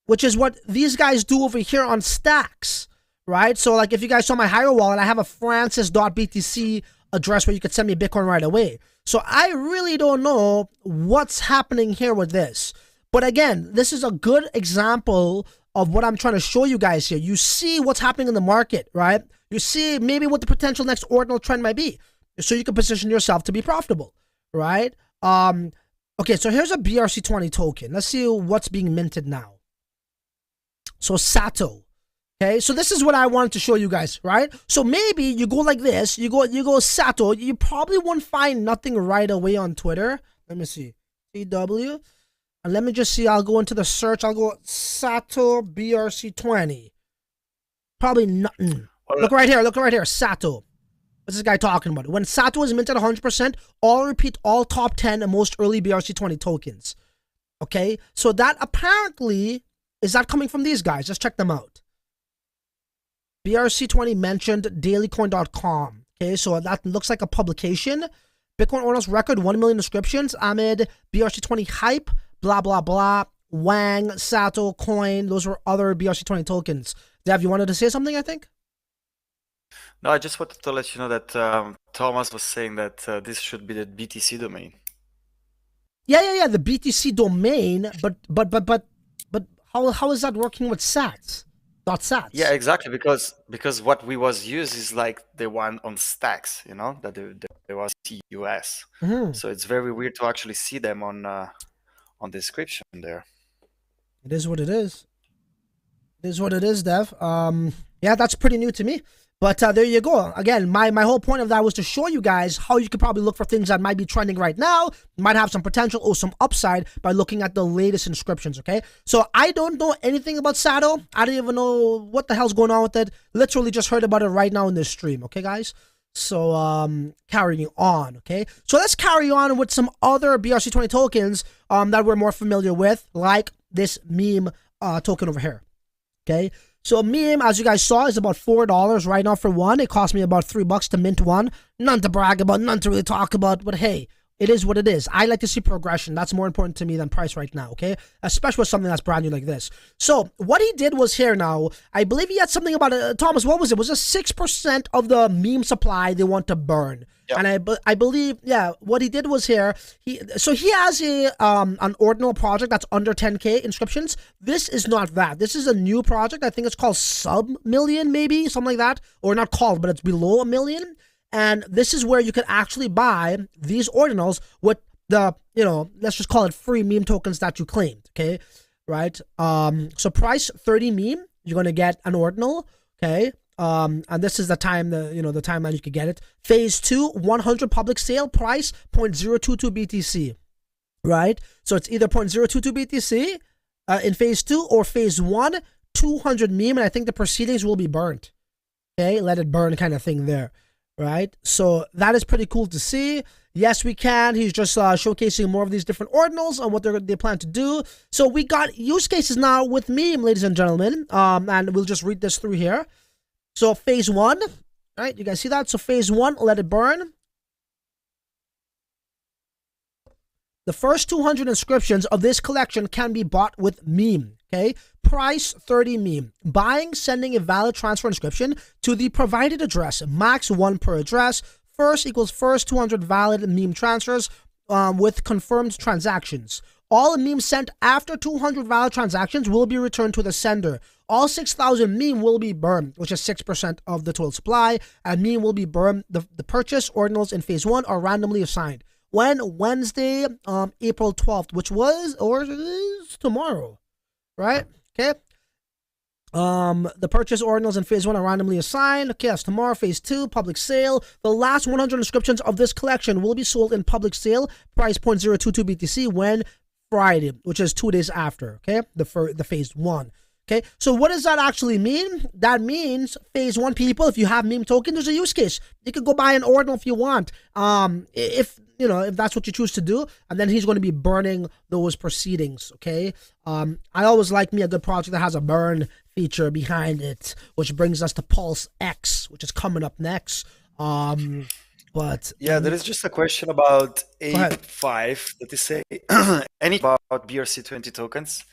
Which is what these guys do over here on Stacks, right? So like if you guys saw my Hiro wallet, I have a francis.btc address where you could send me Bitcoin right away. So I really don't know what's happening here with this. But again, this is a good example of what I'm trying to show you guys here. You see what's happening in the market, right? You see maybe what the potential next ordinal trend might be. So you can position yourself to be profitable, right? Okay, so here's a Brc-20 token. Let's see what's being minted now. So Sato. Okay, so this is what I wanted to show you guys, right? So maybe you go like this, you go Sato, you probably won't find nothing right away on Twitter. Let me see, CW, and let me just see, I'll go into the search, I'll go Sato Brc-20. Probably nothing. Look right here, Sato. What's this guy talking about? When Sato is minted 100%, all top 10 and most early Brc-20 tokens. Okay, so that apparently, is that coming from these guys? Just check them out. Brc-20 mentioned dailycoin.com. Okay, so that looks like a publication. Bitcoin ordinals record 1 million inscriptions amid Brc-20 hype, blah, blah, blah. Wang, Sato, Coin, those were other Brc-20 tokens. Dev, you wanted to say something, I think? No, I just wanted to let you know that Thomas was saying that this should be the BTC domain. Yeah, the BTC domain, but how is that working with sats? .sats. Yeah, exactly, because what we was used is like the one on Stacks, that there was TUS. So it's very weird to actually see them on the description there. It is what it is. It is what it is, Dev. Yeah, that's pretty new to me. But there you go. Again, my whole point of that was to show you guys how you could probably look for things that might be trending right now, might have some potential or some upside by looking at the latest inscriptions, okay? So I don't know anything about Sato. I don't even know what the hell's going on with it. Literally just heard about it right now in this stream, okay, guys? So carrying on, okay? So let's carry on with some other Brc-20 tokens that we're more familiar with, like this meme token over here, okay? So meme, as you guys saw, is about $4 right now for one. It cost me about $3 to mint one. None to brag about, none to really talk about, but hey, It is what it is. I like to see progression. That's more important to me than price right now, okay? Especially with something that's brand new like this. So what he did was here now, I believe he had something about, Thomas, what was it? Was it 6% of the meme supply they want to burn? Yep. And I believe, yeah, what he did was here, he has an ordinal project that's under 10K inscriptions. This is not that. This is a new project. I think it's called sub-million maybe, something like that. Or not called, but it's below 1 million. And this is where you can actually buy these ordinals with the, let's just call it free meme tokens that you claimed, okay? Right? So price 30 meme, you're going to get an ordinal, okay? And this is the time, the timeline you could get it. Phase 2, 100 public sale, price 0.022 BTC, right? So it's either 0.022 BTC in phase 2 or phase 1, 200 meme, and I think the proceedings will be burnt, okay? Let it burn kind of thing there. Right, so that is pretty cool to see. Yes, we can. He's just showcasing more of these different ordinals and what they plan to do. So we got use cases now with meme, ladies and gentlemen. And we'll just read this through here. So phase 1, right? You guys see that? So phase 1, let it burn. The first 200 inscriptions of this collection can be bought with meme. Okay, price 30 meme. Buying, sending a valid transfer inscription to the provided address, max 1 per address. First equals first 200 valid meme transfers with confirmed transactions. All memes sent after 200 valid transactions will be returned to the sender. All 6,000 meme will be burned, which is 6% of the total supply, and meme will be burned. The purchase ordinals in phase 1 are randomly assigned. When? Wednesday, April 12th, which was, or is tomorrow. Right? Okay. The purchase ordinals in phase 1 are randomly assigned. Okay, that's tomorrow. Phase 2, public sale. The last 100 inscriptions of this collection will be sold in public sale. Price 0.022 BTC when Friday, which is 2 days after. Okay, the phase 1. Okay, so what does that actually mean? That means phase 1 people, if you have meme token, there's a use case. You could go buy an ordinal if you want. If that's what you choose to do, and then he's going to be burning those proceedings, okay? I always like me a good project that has a burn feature behind it, which brings us to PulseX, which is coming up next. But yeah, there is just a question about A5 that is say any about Brc-20 tokens.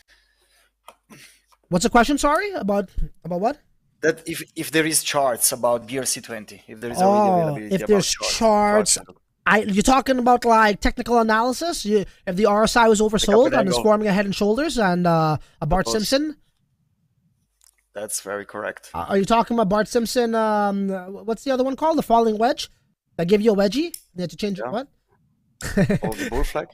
What's the question? Sorry, about what? That if there is charts about Brc-20, if there is already availability if there's about charts. You're talking about like technical analysis? If the RSI was oversold and is forming a head and shoulders and a Bart Simpson? That's very correct. Are you talking about Bart Simpson? What's the other one called? The falling wedge? That give you a wedgie? You have to change it. What? Oh, the bull flag?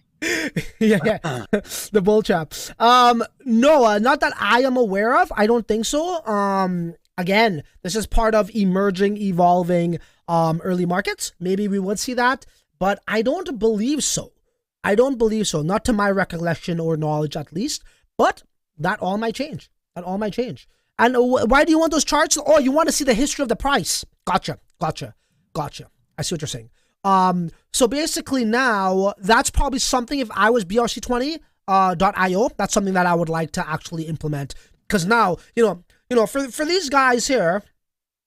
yeah. The bull trap. No, not that I am aware of. I don't think so. Again, this is part of emerging, evolving early markets. Maybe we would see that, but I don't believe so. Not to my recollection or knowledge, at least. But that all might change. And why do you want those charts? Oh, you want to see the history of the price. Gotcha. I see what you're saying. So basically now, that's probably something, if I was Brc20.io, that's something that I would like to actually implement. Because now, for these guys here,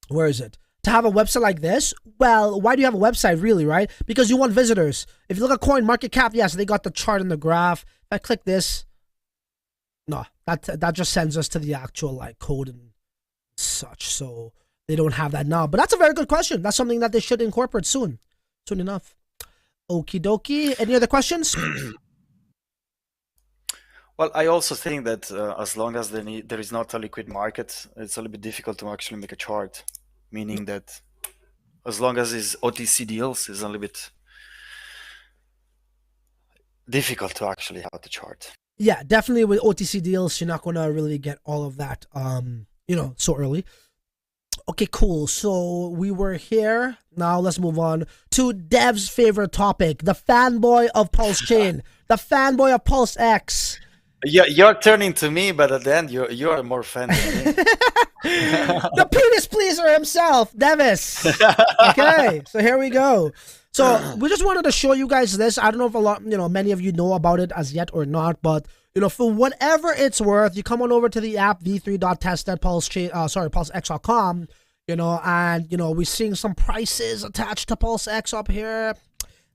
where is it? To have a website like this, well, why do you have a website really, right? Because you want visitors. If you look at Coinmarketcap, yes, they got the chart in the graph. If I click this, no, that just sends us to the actual like code and such. So they don't have that now. But that's a very good question. That's something that they should incorporate soon enough. Okie dokie. Any other questions? Well, I also think that as long as there is not a liquid market, it's a little bit difficult to actually make a chart. Meaning that as long as it's OTC deals, it's a little bit difficult to actually have the chart. Yeah, definitely with OTC deals, you're not going to really get all of that, so early. Okay, cool. So we were here. Now let's move on to Dev's favorite topic, the fanboy of Pulsechain, the fanboy of PulseX. Yeah, you're turning to me, but at the end, you're more fan than me. The penis pleaser himself, Devis. Okay, so here we go. So we just wanted to show you guys this. I don't know if many of you know about it as yet or not, but for whatever it's worth, you come on over to the app v3.testnet pulsex.com, and we're seeing some prices attached to PulseX up here.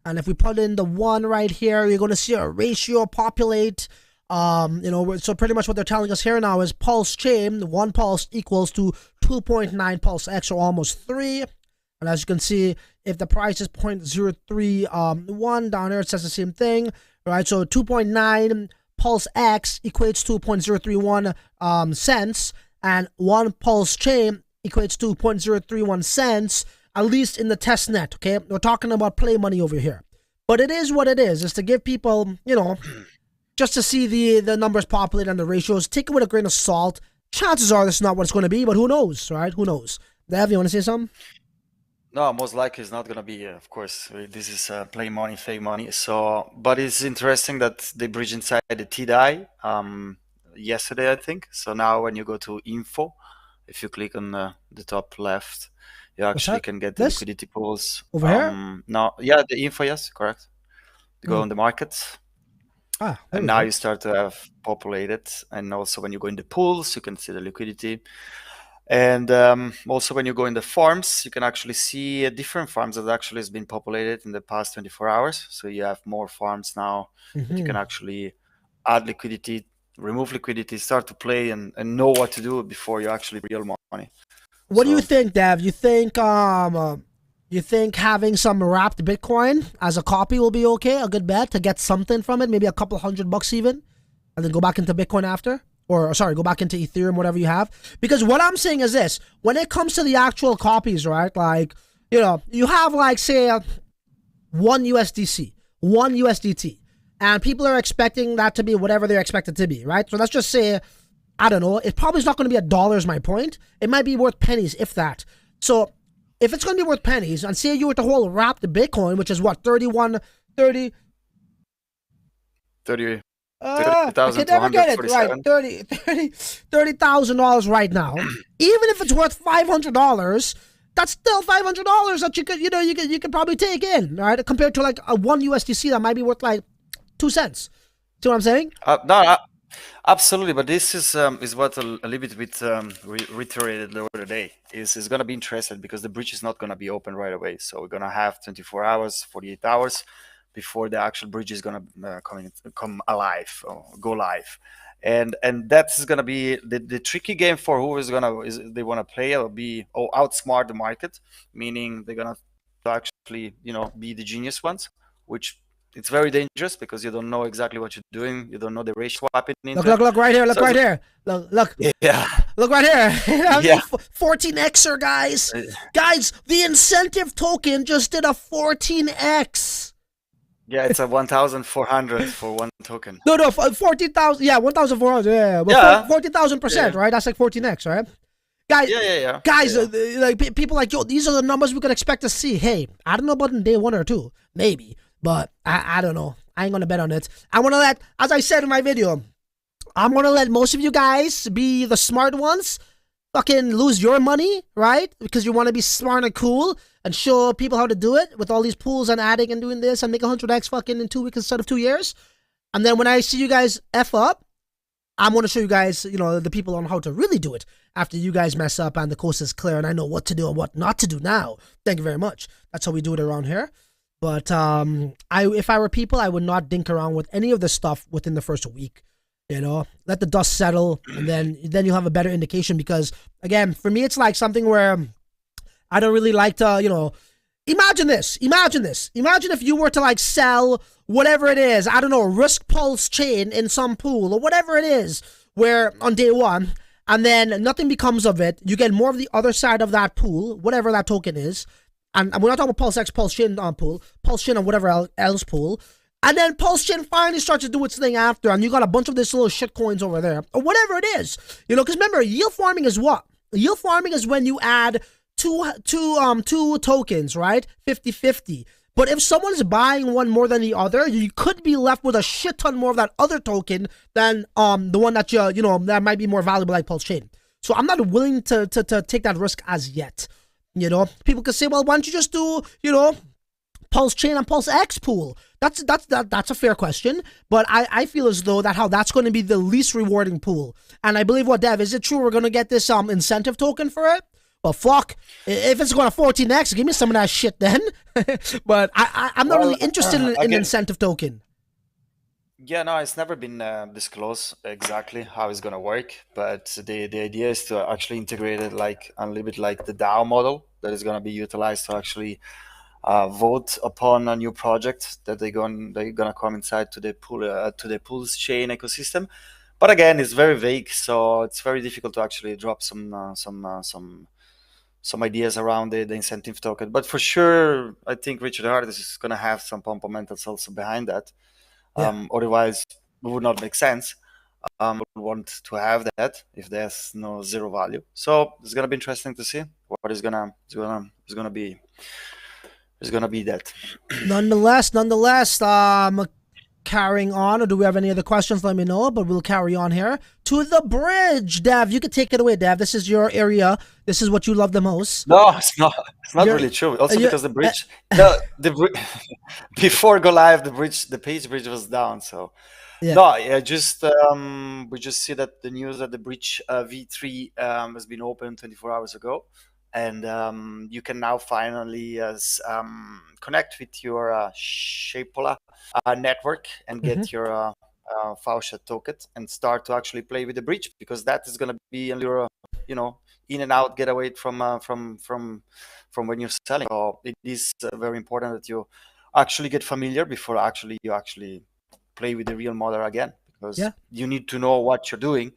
And if we put in the 1 right here, you're going to see a ratio populate. So pretty much what they're telling us here now is Pulsechain, 1 pulse equals to 2.9 PulseX, or almost 3. And as you can see, if the price is 0.031 down here, it says the same thing, right? So 2.9 PulseX equates to 0.031 cents, and 1 Pulsechain equates to 0.031 cents, at least in the testnet, okay? We're talking about play money over here. But it is what it is. It's to give people, just to see the numbers populate and the ratios. Take it with a grain of salt. Chances are this is not what it's going to be, but who knows, right? Who knows? Dev, you want to say something? No, most likely it's not going to be, of course. This is play money, fake money. So, but it's interesting that they bridge inside the TDI yesterday, I think. So now when you go to info, if you click on the top left, you actually can get the liquidity pools. Over here? No, yeah, the info, yes, correct. You go on the markets. And now you start to have populated. And also when you go in the pools, you can see the liquidity. And also when you go in the farms, you can actually see different farms that actually has been populated in the past 24 hours. So you have more farms now that you can actually add liquidity, remove liquidity, start to play and know what to do before you actually real money. What do you think, Dev? You think having some wrapped Bitcoin as a copy will be okay? A good bet to get something from it, maybe a couple $100 even, and then go back into Bitcoin after? Or sorry, go back into Ethereum, whatever you have. Because what I'm saying is this: when it comes to the actual copies, right? Like, you have like say 1 USDC, 1 USDT, and people are expecting that to be whatever they're expected to be, right? So let's just say, I don't know, it probably is not going to be $1, is my point. It might be worth pennies, if that. So if it's going to be worth pennies, and say you were to hold wrapped Bitcoin, which is what, 30. I can never get it right. $30,000 right now. Even if it's worth $500, that's still $500 that you could probably take in, right? Compared to like a 1 USDC that might be worth like 2 cents. See what I'm saying? No, absolutely. But this is what a little bit reiterated the other day. Is going to be interesting because the bridge is not going to be open right away. So we're going to have 24 hours, 48 hours. Before the actual bridge is gonna come alive or go live, and that's gonna be the tricky game for who they want to play or outsmart the market, meaning they're gonna actually be the genius ones, which it's very dangerous because you don't know exactly what you're doing, you don't know the ratio swapping. Look right here, look right here, look right here. 14xer, guys, the incentive token just did a 14x. Yeah, it's a 1,400 for one token. No, 14,000. Yeah, 1,400. Yeah, but 14,000%, right? That's like 14x, right? Guys, guys, like people like, yo, these are the numbers we could expect to see. Hey, I don't know about in day 1 or 2, maybe, but I don't know. I ain't gonna bet on it. I want to let, as I said in my video, I'm gonna let most of you guys be the smart ones. Fucking lose your money, right? Because you want to be smart and cool and show people how to do it with all these pools and adding and doing this and make 100x fucking in 2 weeks instead of 2 years. And then when I see you guys F up, I'm going to show you guys, the people on how to really do it after you guys mess up and the coast is clear and I know what to do and what not to do now. Thank you very much. That's how we do it around here. But if I were people, I would not dink around with any of this stuff within the first week. Let the dust settle, and then you'll have a better indication. Because again, for me, it's like something where I don't really like to, imagine this. Imagine if you were to like sell whatever it is, I don't know, risk Pulsechain in some pool or whatever it is, where on day 1, and then nothing becomes of it. You get more of the other side of that pool, whatever that token is. And we're not talking about PulseX, Pulsechain pool, Pulsechain or whatever else pool. And then Pulsechain finally starts to do its thing after, and you got a bunch of this little shit coins over there, or whatever it is. Because remember, yield farming is what? Yield farming is when you add two tokens, right? 50-50. But if someone is buying one more than the other, you could be left with a shit ton more of that other token than the one that that might be more valuable, like Pulsechain. So I'm not willing to take that risk as yet. People could say, well, why don't you just do Pulsechain and PulseX pool? That's a fair question, but I feel as though that's going to be the least rewarding pool. And I believe, what, Dev, is it true we're going to get this incentive token for it? well, fuck. If it's going to 14x, give me some of that shit then. But I'm not really interested in an incentive token. Yeah, no, it's never been disclosed exactly how it's gonna work, but the idea is to actually integrate it like a little bit like the DAO model that is gonna be utilized to actually vote upon a new project that they're gonna come inside to the Pulsechain ecosystem. But again, it's very vague, so it's very difficult to actually drop some ideas around the incentive token. But for sure, I think Richard Hart is gonna have some fundamentals also behind that. Otherwise, it would not make sense. We want to have that if there's no zero value. So it's gonna be interesting to see what is gonna be that. Nonetheless, carrying on, or do we have any other questions? Let me know, but we'll carry on here to the bridge. Dev, you can take it away, Dev. This is your area. This is what you love the most. No, it's not. It's not really true. Also, because the bridge, before go live, the page bridge was down. So just we just see that the news that the bridge V3 has been opened 24 hours ago, and you can now finally connect with your Shapola network and get your FIAT token and start to actually play with the bridge, because that is going to be your in and out, get away from when you're selling. So it is very important that you actually get familiar before you actually play with the real model again, because you need to know what you're doing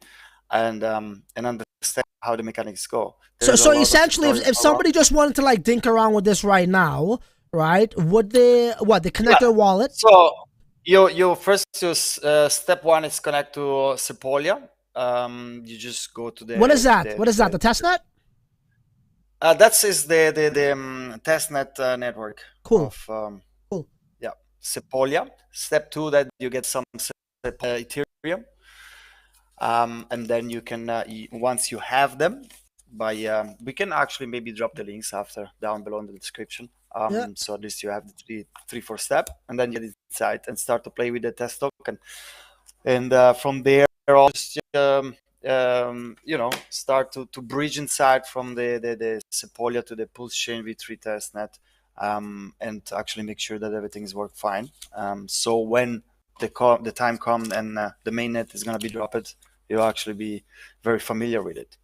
and understand how the mechanics go. So essentially, if somebody just wanted to like dink around with this right now, right? Would they connect their wallet? So you first step one is connect to Sepolia. You just go to the. What is that? What is that? The testnet? That is the testnet network. Cool. Of, cool. Yeah, Sepolia. Step two, that you get some Ethereum, and then you can once you have them, we can actually maybe drop the links after down below in the description. So this you have the 3-4 step, and then you get inside and start to play with the test token, and from there just start to bridge inside from the Sepolia to the Pulsechain V3 testnet, and actually make sure that everything's worked fine. So when the time comes and the mainnet is going to be dropped, you'll actually be very familiar with it.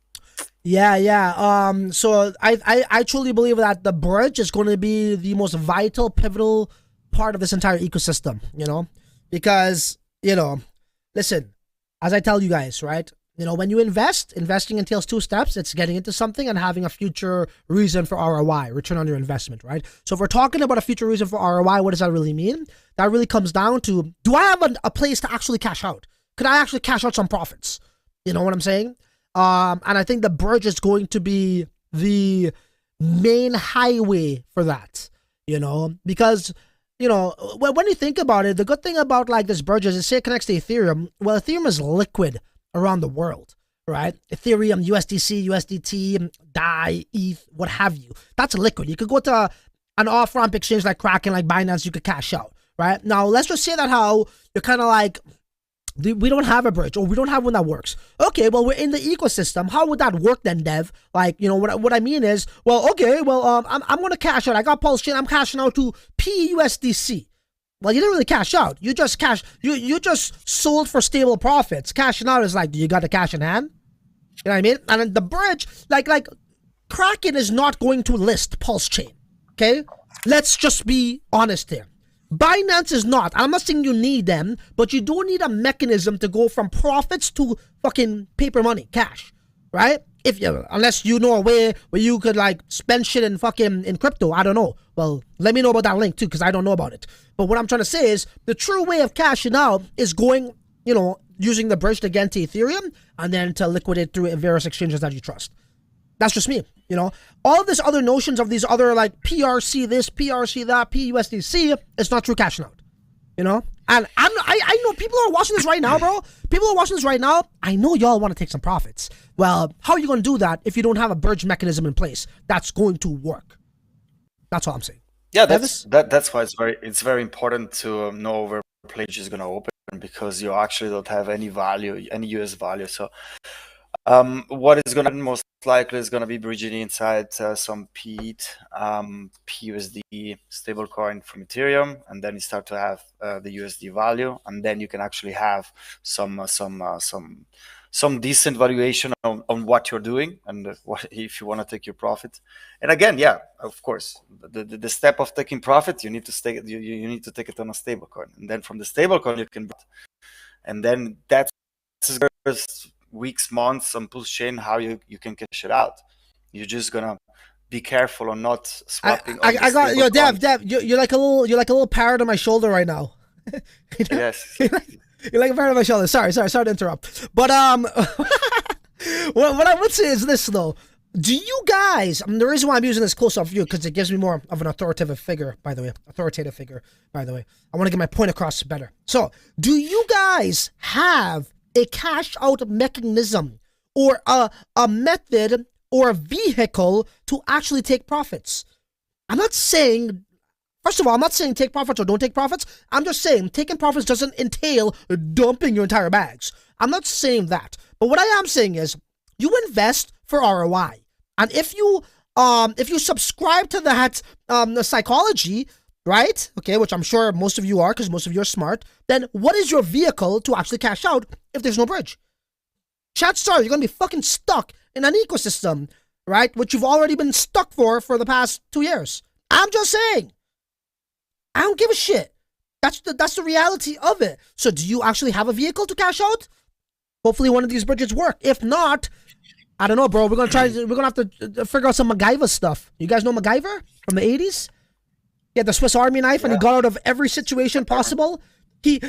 So I truly believe that the bridge is going to be the most vital, pivotal part of this entire ecosystem, because, listen, as I tell you guys, right, when you investing entails two steps. It's getting into something and having a future reason for ROI, return on your investment, right? So if we're talking about a future reason for ROI, what does that really mean? That really comes down to, do I have a place to actually cash out? Could I actually cash out some profits? You know what I'm saying? And I think the bridge is going to be the main highway for that, because, when you think about it, the good thing about like this bridge is it connects to Ethereum. Well, Ethereum is liquid around the world, right? Ethereum, USDC, USDT, DAI, ETH, what have you. That's liquid. You could go to an off-ramp exchange like Kraken, like Binance, you could cash out, right? Now, let's just say that how you're kind of like, we don't have a bridge, or we don't have one that works. Okay, well, we're in the ecosystem. How would that work then, Dev? Like, what I mean is, I'm going to cash out. I got Pulsechain. I'm cashing out to PUSDC. Well, you didn't really cash out. You just you just sold for stable profits. Cashing out is like, do you got the cash in hand? You know what I mean? And then the bridge, like Kraken is not going to list Pulsechain. Okay? Let's just be honest here. Binance is not. I'm not saying you need them, but you don't need a mechanism to go from profits to fucking paper money, cash, right? Unless you know a way where you could like spend shit in crypto. I don't know. Well, let me know about that link too, because I don't know about it. But what I'm trying to say is the true way of cashing out is going, using the bridge to get into Ethereum and then to liquidate through various exchanges that you trust. That's just me. All of this other notions of these other like PRC this, PRC that, PUSDC, it's not true cashing out. And I know people are watching this right now, bro. People are watching this right now. I know y'all want to take some profits. Well, how are you going to do that if you don't have a bridge mechanism in place that's going to work? That's all I'm saying. Yeah, that's why it's very important to know where pledge is going to open, because you actually don't have any value, any US value. So what is going to happen most likely is going to be bridging inside some PEAT, PUSD stablecoin from Ethereum, and then you start to have the USD value, and then you can actually have some decent valuation on what you're doing and if you want to take your profit. And again, yeah, of course, the step of taking profit, you need to take you need to take it on a stablecoin, and then from the stablecoin you can, and then that's weeks, months on Pulsechain how you can cash it out. You're just gonna be careful on not swapping. I got yo, Dev, you're like a little parrot on my shoulder right now. Yes. You're like a parrot on my shoulder. Sorry to interrupt. But what I would say is this though. Do you guys? The reason why I'm using this close-up view because it gives me more of an authoritative figure. By the way, I want to get my point across better. So, do you guys have a cash-out mechanism or a method or a vehicle to actually take profits? I'm not saying. First of all, I'm not saying take profits or don't take profits. I'm just saying taking profits doesn't entail dumping your entire bags. I'm not saying that. But what I am saying is you invest for ROI. And if you subscribe to that psychology, right? Okay, which I'm sure most of you are because most of you are smart, then what is your vehicle to actually cash out if there's no bridge? Chances are you're going to be fucking stuck in an ecosystem, right? Which you've already been stuck for the past 2 years. I'm just saying. I don't give a shit. That's the reality of it. So do you actually have a vehicle to cash out? Hopefully one of these bridges work. If not, I don't know, bro. We're gonna have to figure out some MacGyver stuff. You guys know MacGyver from the 80s? He had the Swiss Army knife and he got out of every situation possible. He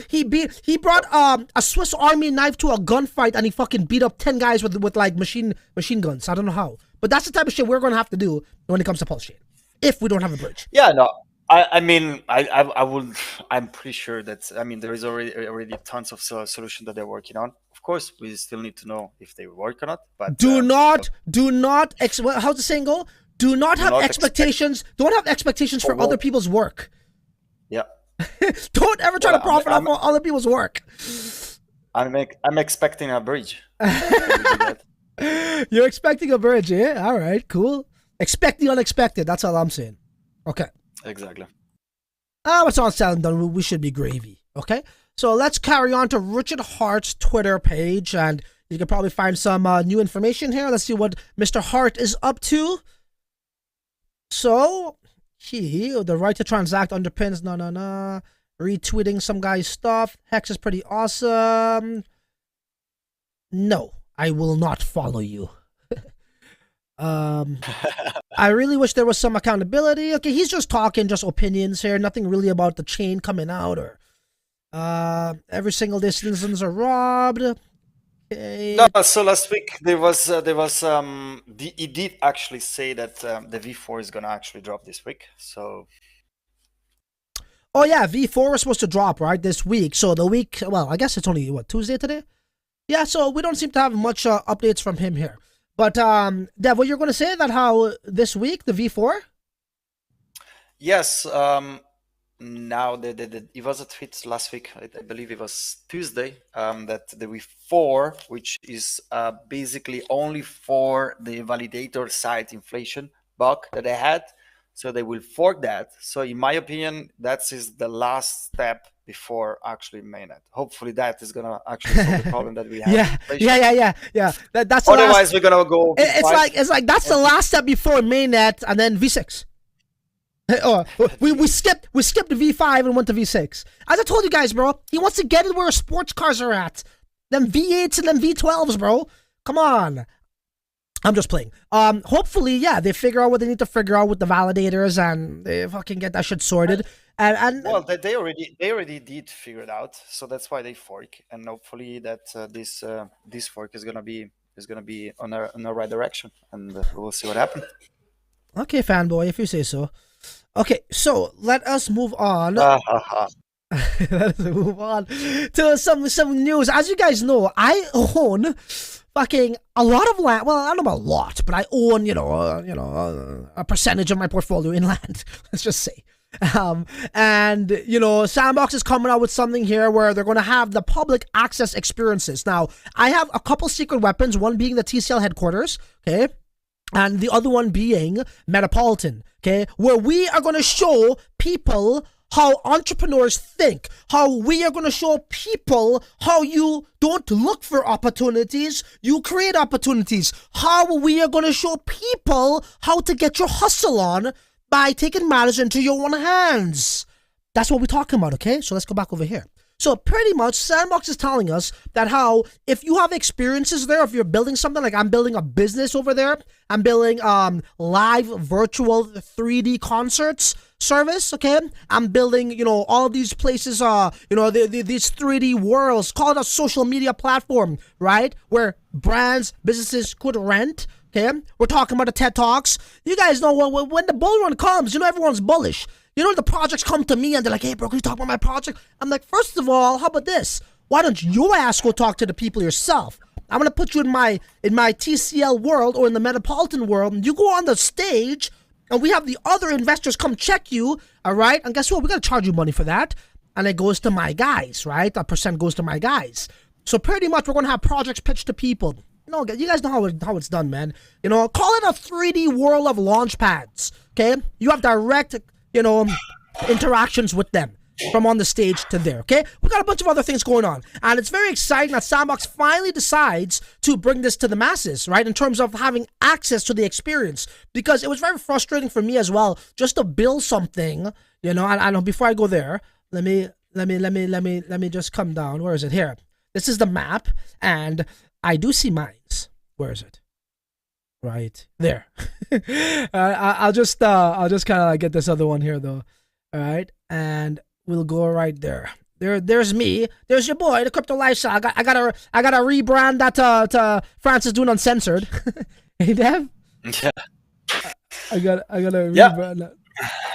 brought a Swiss Army knife to a gunfight and he fucking beat up 10 guys with like machine guns. I don't know how. But that's the type of shit we're gonna have to do when it comes to Pulsechain. If we don't have a bridge. Yeah, no. I mean, I'm pretty sure that, I mean, there is already tons of solutions that they're working on. Of course, we still need to know if they work or not. But do not, how's the saying go? Do not have expectations. Don't have expectations for other people's work. Yeah. Don't ever try to profit off of other people's work. I'm expecting a bridge. You're expecting a bridge, yeah? All right, cool. Expect the unexpected. That's all I'm saying. Okay. Exactly. It's all said and done. We should be gravy. Okay. So let's carry on to Richard Hart's Twitter page, and you can probably find some new information here. Let's see what Mr. Hart is up to. So the right to transact underpins retweeting some guy's stuff. Hex is pretty awesome. No, I will not follow you. I really wish there was some accountability. Okay, he's just talking, just opinions here. Nothing really about the chain coming out or every single day citizens are robbed. Okay. No, so last week he did actually say that the V4 is gonna actually drop this week. So. Oh yeah, V4 was supposed to drop right this week. So the week, well, I guess it's only Tuesday today. Yeah, so we don't seem to have much updates from him here. But, Dev, what you're going to say that how this week, the V4? Yes. Now, it was a tweet last week, I believe it was Tuesday, that the V4, which is basically only for the validator side inflation bug that they had, so they will fork that. So in my opinion, that is the last step before actually mainnet. Hopefully that is gonna actually solve the problem that we have. Yeah. That's otherwise we're gonna go. It's like that's the last step before mainnet and then V6. Oh, we skipped the V5 and went to V6. As I told you guys, bro, he wants to get it where sports cars are at. Them V8s and them V12s, bro. Come on. I'm just playing. Hopefully, yeah, they figure out what they need to figure out with the validators and they fucking get that shit sorted. And well, they already did figure it out, so that's why they fork, and hopefully that this fork is gonna be on the right direction, and we'll see what happens. Okay, fanboy, if you say so. Okay, so let us move on. Let us move on to some news. As you guys know, I own fucking a lot of land. Well, I don't know about a lot, but I own a percentage of my portfolio in land. Let's just say. And Sandbox is coming out with something here where they're going to have the public access experiences. Now, I have a couple secret weapons, one being the TCL headquarters, okay, and the other one being Metapolitan, okay, where we are going to show people how entrepreneurs think, how we are going to show people how you don't look for opportunities, you create opportunities, how we are going to show people how to get your hustle on by taking matters into your own hands. That's what we're talking about, okay? So let's go back over here. So pretty much, Sandbox is telling us that how if you have experiences there, if you're building something, like I'm building a business over there, I'm building live virtual 3D concerts service, okay? I'm building, all these places, these 3D worlds, called a social media platform, right? Where brands, businesses could rent, okay? We're talking about the TED Talks. You guys know when the bull run comes, everyone's bullish. The projects come to me and they're like, hey, bro, can you talk about my project? I'm like, first of all, how about this? Why don't your ass go talk to the people yourself? I'm going to put you in my TCL world or in the Metapolitan world. And you go on the stage and we have the other investors come check you, all right? And guess what? We're going to charge you money for that. And it goes to my guys, right? A percent goes to my guys. So pretty much we're going to have projects pitched to people. You guys know how it's done, man. Call it a 3D world of launch pads, okay? You have direct interactions with them from on the stage to there, okay? We got a bunch of other things going on, and it's very exciting that Sandbox finally decides to bring this to the masses, right? In terms of having access to the experience, because it was very frustrating for me as well just to build something. I know. Before I go there, let me just come down. Where is it? Here. This is the map, and I do see mines. Where is it? Right there. I'll just kind of get this other one here though. All right, and we'll go right there. There's me. There's your boy, the crypto lifestyle. I gotta rebrand that to Francis doing uncensored. Hey, Dev. Yeah. I gotta rebrand that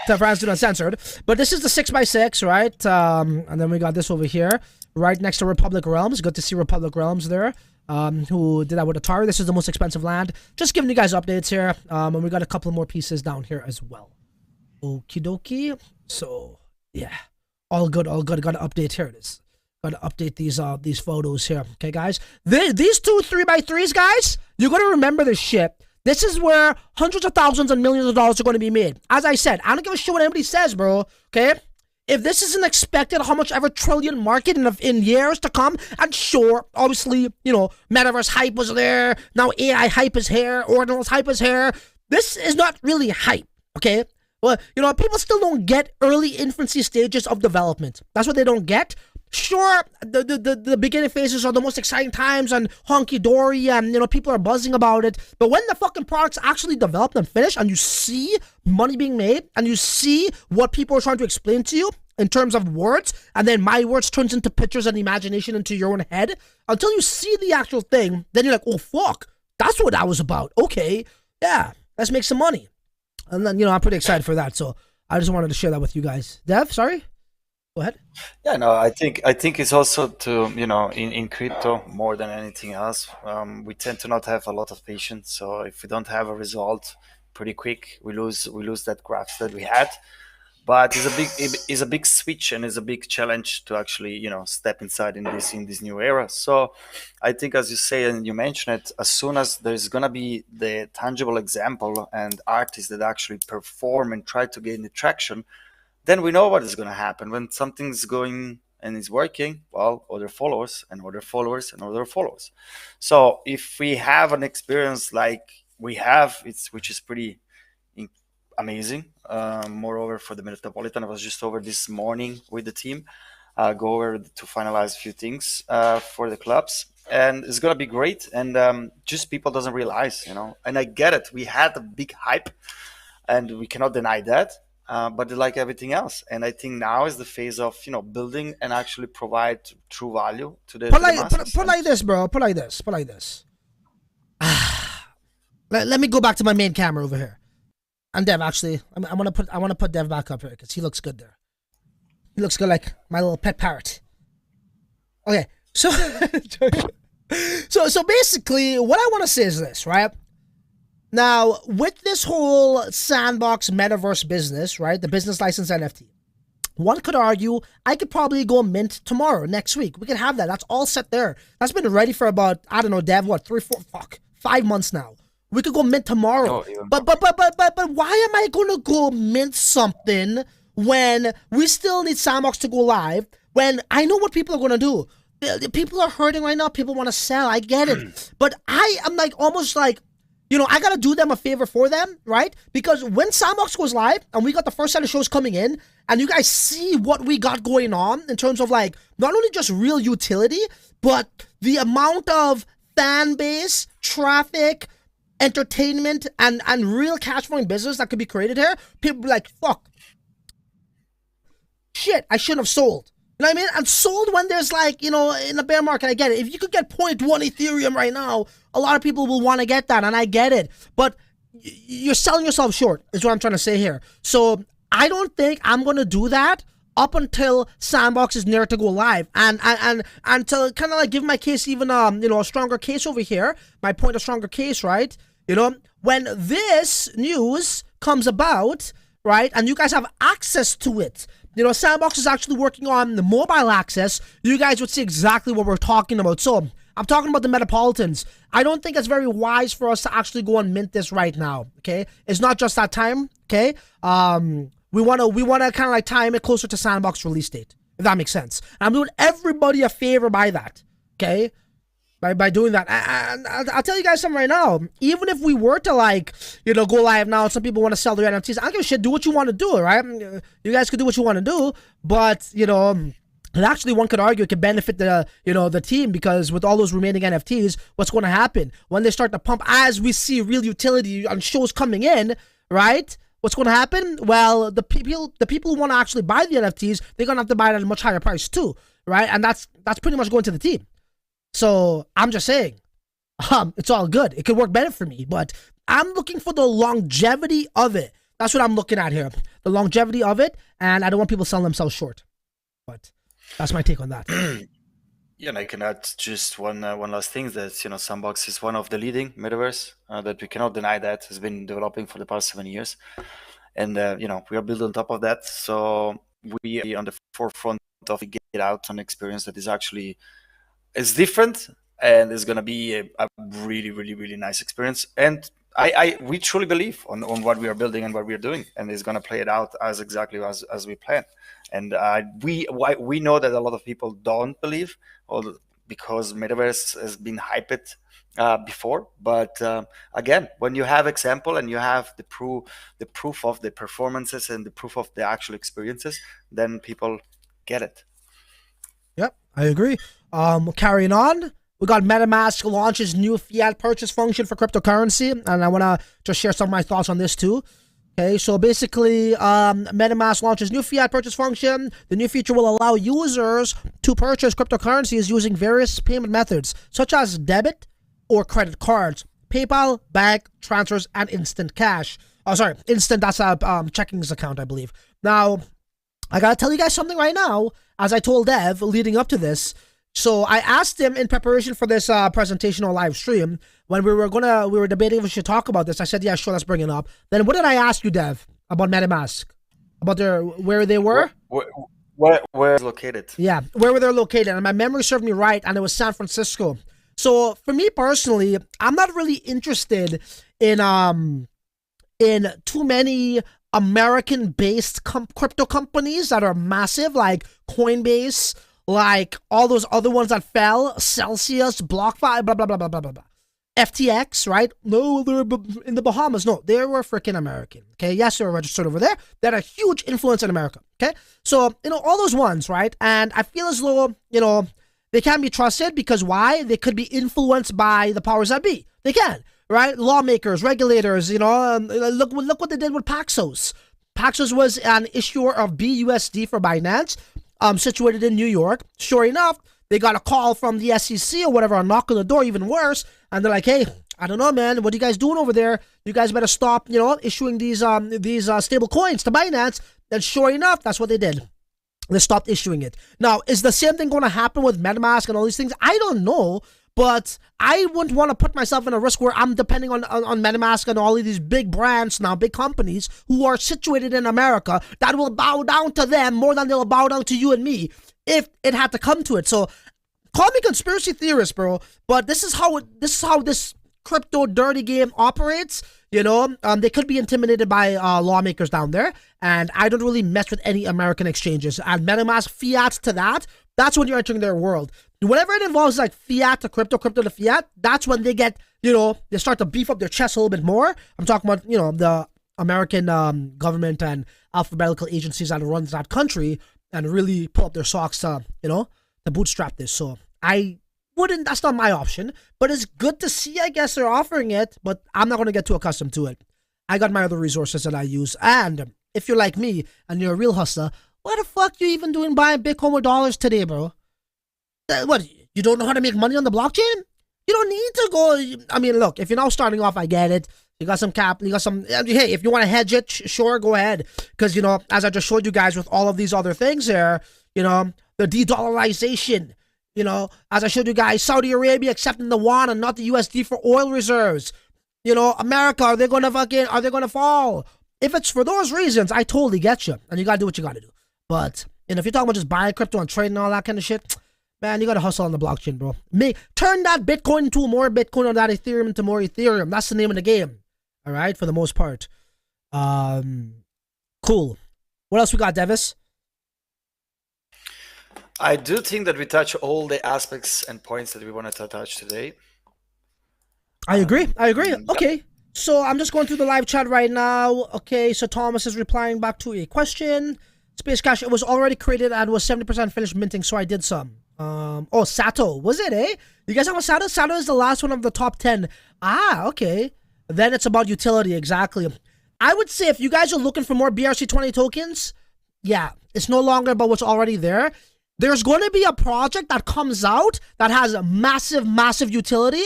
to Francis doing uncensored. But this is the 6x6, right? And then we got this over here, right next to Republic Realms. Good to see Republic Realms there. Who did that with Atari. This is the most expensive land. Just giving you guys updates here. And we got a couple more pieces down here as well. Okie dokie. So, yeah. All good. Got to update. Here it is. Got to update these photos here. Okay, guys? These two 3x3s, guys, you got to remember this shit. This is where hundreds of thousands and millions of dollars are going to be made. As I said, I don't give a shit what anybody says, bro. Okay? If this isn't expected, how much ever trillion market in years to come, and sure, obviously, metaverse hype was there. Now AI hype is here. Ordinals hype is here. This is not really hype, okay? Well, people still don't get early infancy stages of development. That's what they don't get. Sure, the beginning phases are the most exciting times and honky-dory and, people are buzzing about it. But when the fucking product's actually developed and finished and you see money being made and you see what people are trying to explain to you in terms of words, and then my words turns into pictures and imagination into your own head, until you see the actual thing, then you're like, oh, fuck, that's what that was about. Okay, yeah, let's make some money. And then, I'm pretty excited for that. So I just wanted to share that with you guys. Dev, sorry? Go ahead. Yeah, no, I think it's also to, in crypto more than anything else, we tend to not have a lot of patience. So if we don't have a result pretty quick, we lose that graph that we had. But it's a big switch, and it's a big challenge to actually, step inside in this new era. So I think, as you say, and you mentioned it, as soon as there's gonna be the tangible example and artists that actually perform and try to gain the traction, then we know what is gonna happen. When something's going and is working, well, other followers and other followers and other followers. So if we have an experience like we have, which is pretty amazing. Moreover, for the Metapolitan, I was just over this morning with the team, go over to finalize a few things for the clubs, and it's gonna be great. And just people doesn't realize, and I get it. We had a big hype, and we cannot deny that. But like everything else, and I think now is the phase of building and actually provide true value to the masses. Put like this, bro. Put like this. Let me go back to my main camera over here. And Dev, actually, I want to put Dev back up here because he looks good there. He looks good like my little pet parrot. Okay, so so basically, what I want to say is this, right? Now, with this whole Sandbox metaverse business, right, the business license NFT, one could argue I could probably go mint tomorrow, next week. We could have that. That's all set there. That's been ready for about, I don't know, Dev, what, 5 months now. We could go mint tomorrow. But why am I going to go mint something when we still need Sandbox to go live, when I know what people are going to do? The people are hurting right now. People want to sell. I get it. But I am like almost like, you know, I got to do them a favor for them, right? Because when Sandbox goes live and we got the first set of shows coming in and you guys see what we got going on in terms of like not only just real utility, but the amount of fan base, traffic, entertainment, and real cash flowing business that could be created here, people be like, fuck, shit, I shouldn't have sold. You know what I mean? And sold when there's like, you know, in the bear market, I get it. If you could get 0.1 Ethereum right now, a lot of people will want to get that, and I get it. But you're selling yourself short, is what I'm trying to say here. So I don't think I'm going to do that up until Sandbox is near to go live. And to kind of like give my case even, you know, a stronger case over here, my point of stronger case, right? You know, when this news comes about, right, and you guys have access to it, you know, Sandbox is actually working on the mobile access, you guys would see exactly what we're talking about. So I'm talking about the Metapolitans. I don't think it's very wise for us to actually go and mint this right now, okay? It's not just that time, okay? We want to kind of like time it closer to Sandbox release date, if that makes sense. And I'm doing everybody a favor by that, okay? By doing that. And I'll tell you guys something right now. Even if we were to like, you know, go live now, some people want to sell their NFTs. I don't give a shit. Do what you want to do, right? You guys could do what you want to do, but you know, and actually one could argue it could benefit the, you know, the team, because with all those remaining NFTs, what's going to happen when they start to pump, as we see real utility on shows coming in, right? What's going to happen? Well, the people who want to actually buy the NFTs, they're going to have to buy it at a much higher price too, right? And that's pretty much going to the team. So I'm just saying, it's all good. It could work better for me, but I'm looking for the longevity of it. That's what I'm looking at here, the longevity of it, and I don't want people selling themselves short. But that's my take on that. Yeah, and I can add just one last thing, that, you know, Sandbox is one of the leading metaverse, that we cannot deny, that has been developing for the past 7 years, and you know, we are built on top of that. So we are on the forefront of get out an experience that is actually is different, and it's going to be a really, really, really nice experience. And we truly believe on what we are building and what we are doing, and it's going to play it out as exactly as we plan. And we know that a lot of people don't believe, because metaverse has been hyped before. But again, when you have example and you have the proof of the performances and the proof of the actual experiences, then people get it. Yep, I agree. Carrying on, we got Metamask launches new fiat purchase function for cryptocurrency, and I want to just share some of my thoughts on this too. Okay, so basically, Metamask launches new fiat purchase function. The new feature will allow users to purchase cryptocurrencies using various payment methods, such as debit or credit cards, PayPal, bank transfers, and instant cash. Oh, sorry, instant, that's a checkings account, I believe. Now, I gotta tell you guys something right now, as I told Dev leading up to this. So I asked him in preparation for this presentation or live stream, when we were debating if we should talk about this. I said, yeah, sure, let's bring it up. Then what did I ask you, Dev, about MetaMask? About where they were? Where located? Yeah, where were they located? And my memory served me right, and it was San Francisco. So for me personally, I'm not really interested in too many American-based crypto companies that are massive, like Coinbase, like all those other ones that fell, Celsius, BlockFi, blah, blah, blah, blah, blah, blah. FTX, right? No, they're in the Bahamas. No, they were freaking American. Okay, yes, they were registered over there. They had a huge influence in America. Okay, so, you know, all those ones, right? And I feel as though, you know, they can't be trusted, because why? They could be influenced by the powers that be. They can, right? Lawmakers, regulators, you know, look what they did with Paxos. Paxos was an issuer of BUSD for Binance, situated in New York. Sure enough, they got a call from the SEC or whatever, a knock on the door, even worse, and they're like, hey, I don't know, man, what are you guys doing over there? You guys better stop, you know, issuing these stable coins to Binance. And sure enough, that's what they did. They stopped issuing it. Now, is the same thing going to happen with MetaMask and all these things? I don't know, But I wouldn't want to put myself in a risk where I'm depending on Metamask and all of these big brands now, big companies who are situated in America that will bow down to them more than they'll bow down to you and me if it had to come to it. So call me conspiracy theorist, bro, but this is how this crypto dirty game operates. You know, they could be intimidated by lawmakers down there, and I don't really mess with any American exchanges. And Metamask, fiat to that, that's when you're entering their world. Whenever it involves like fiat to crypto, crypto to fiat, that's when they get, you know, they start to beef up their chest a little bit more. I'm talking about, you know, the American government and alphabetical agencies that runs that country and really pull up their socks to, you know, to bootstrap this. So I wouldn't, that's not my option, but it's good to see, I guess they're offering it, but I'm not going to get too accustomed to it. I got my other resources that I use. And if you're like me and you're a real hustler, what the fuck you even doing buying Bitcoin with dollars today, bro? What, you don't know how to make money on the blockchain? You don't need to go. I mean, look, if you're now starting off, I get it. You got some cap, you got some, hey, if you want to hedge it, sure, go ahead. Because, you know, as I just showed you guys with all of these other things there, you know, the de-dollarization, you know, as I showed you guys, Saudi Arabia accepting the yuan and not the USD for oil reserves. You know, America, are they going to fall? If it's for those reasons, I totally get you. And you got to do what you got to do. But, you know, if you're talking about just buying crypto and trading and all that kind of shit, man, you got to hustle on the blockchain, bro. Turn that Bitcoin into more Bitcoin or that Ethereum into more Ethereum. That's the name of the game. All right, for the most part. Cool. What else we got, Devis? I do think that we touch all the aspects and points that we wanted to touch today. I agree. Okay. So I'm just going through the live chat right now. Okay, so Thomas is replying back to a question. Space Cash, it was already created and was 70% finished minting, so I did some. Oh, Sato. Was it, eh? You guys know about Sato? Sato is the last one of the top 10. Ah, okay. Then it's about utility, exactly. I would say if you guys are looking for more Brc-20 tokens, yeah, it's no longer about what's already there. There's going to be a project that comes out that has a massive, massive utility.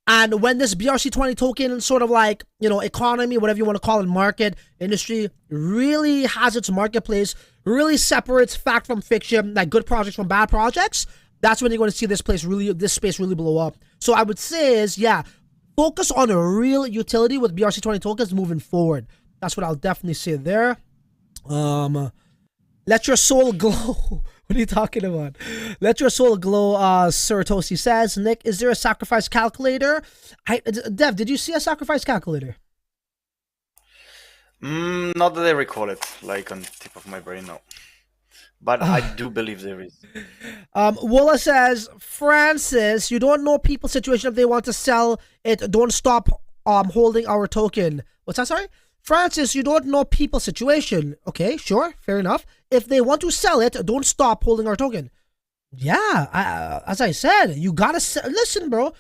And when this Brc-20 token sort of like, you know, economy, whatever you want to call it, market, industry, really has its marketplace, really separates fact from fiction, like good projects from bad projects, that's when you're going to see this space really blow up. So I would say is, yeah, focus on a real utility with Brc-20 tokens moving forward. That's what I'll definitely say there. Let your soul glow. What are you talking about? Let your soul glow, Suratosi says. Nick, is there a sacrifice calculator? Dev, did you see a sacrifice calculator? Not that I recall it, like on the tip of my brain, no. But I do believe there is. Willa says, Francis, you don't know people's situation. If they want to sell it, don't stop holding our token. What's that, sorry? Francis, you don't know people's situation. Okay, sure, fair enough. If they want to sell it, don't stop holding our token. Yeah, as I said, you gotta listen, bro.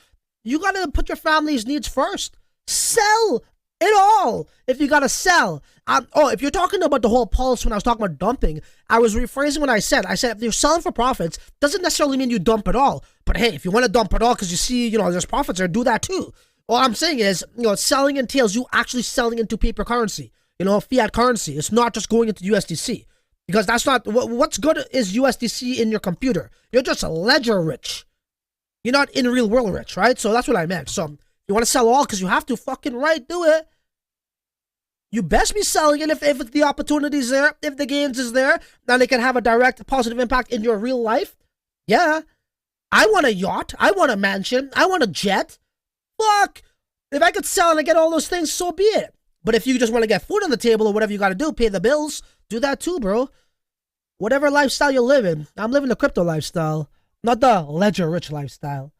You gotta put your family's needs first. Sell it all if you gotta sell. Oh, if you're talking about the whole pulse when I was talking about dumping, I was rephrasing what I said. I said if you're selling for profits, doesn't necessarily mean you dump it all. But hey, if you want to dump it all because you see, you know, there's profits there, do that too. All I'm saying is, you know, selling entails you actually selling into paper currency, you know, fiat currency. It's not just going into USDC, because that's not what's good is USDC in your computer. You're just ledger rich. You're not in real world rich, right? So that's what I meant. So you want to sell all because you have to, fucking right, do it. You best be selling it if the opportunity is there, if the gains is there, then it can have a direct positive impact in your real life. Yeah. I want a yacht. I want a mansion. I want a jet. Fuck. If I could sell and I get all those things, so be it. But if you just want to get food on the table or whatever you got to do, pay the bills, do that too, bro. Whatever lifestyle you're living. I'm living the crypto lifestyle, not the ledger rich lifestyle.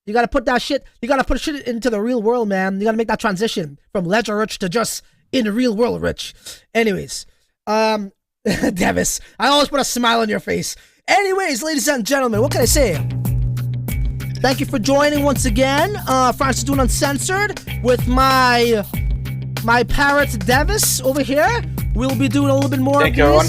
You got to put that shit, you got to put shit into the real world, man. You got to make that transition from ledger rich to just in the real world rich. Anyways, Devis, I always put a smile on your face. Anyways, ladies and gentlemen, what can I say? Thank you for joining once again. Francis doing Uncensored with my parrot Devis over here. We'll be doing a little bit more of these. Everyone.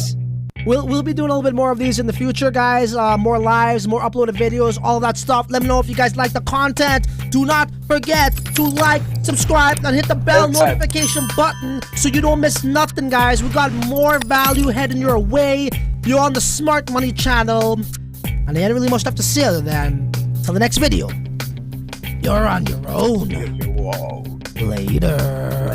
We'll be doing a little bit more of these in the future, guys. More lives, more uploaded videos, all that stuff. Let me know if you guys like the content. Do not forget to like, subscribe, and hit the bell notification button so you don't miss nothing, guys. We got more value heading your way. You're on the Smart Money channel. And I ain't really much stuff to say other than till the next video. You're on your own. Whoa. Later.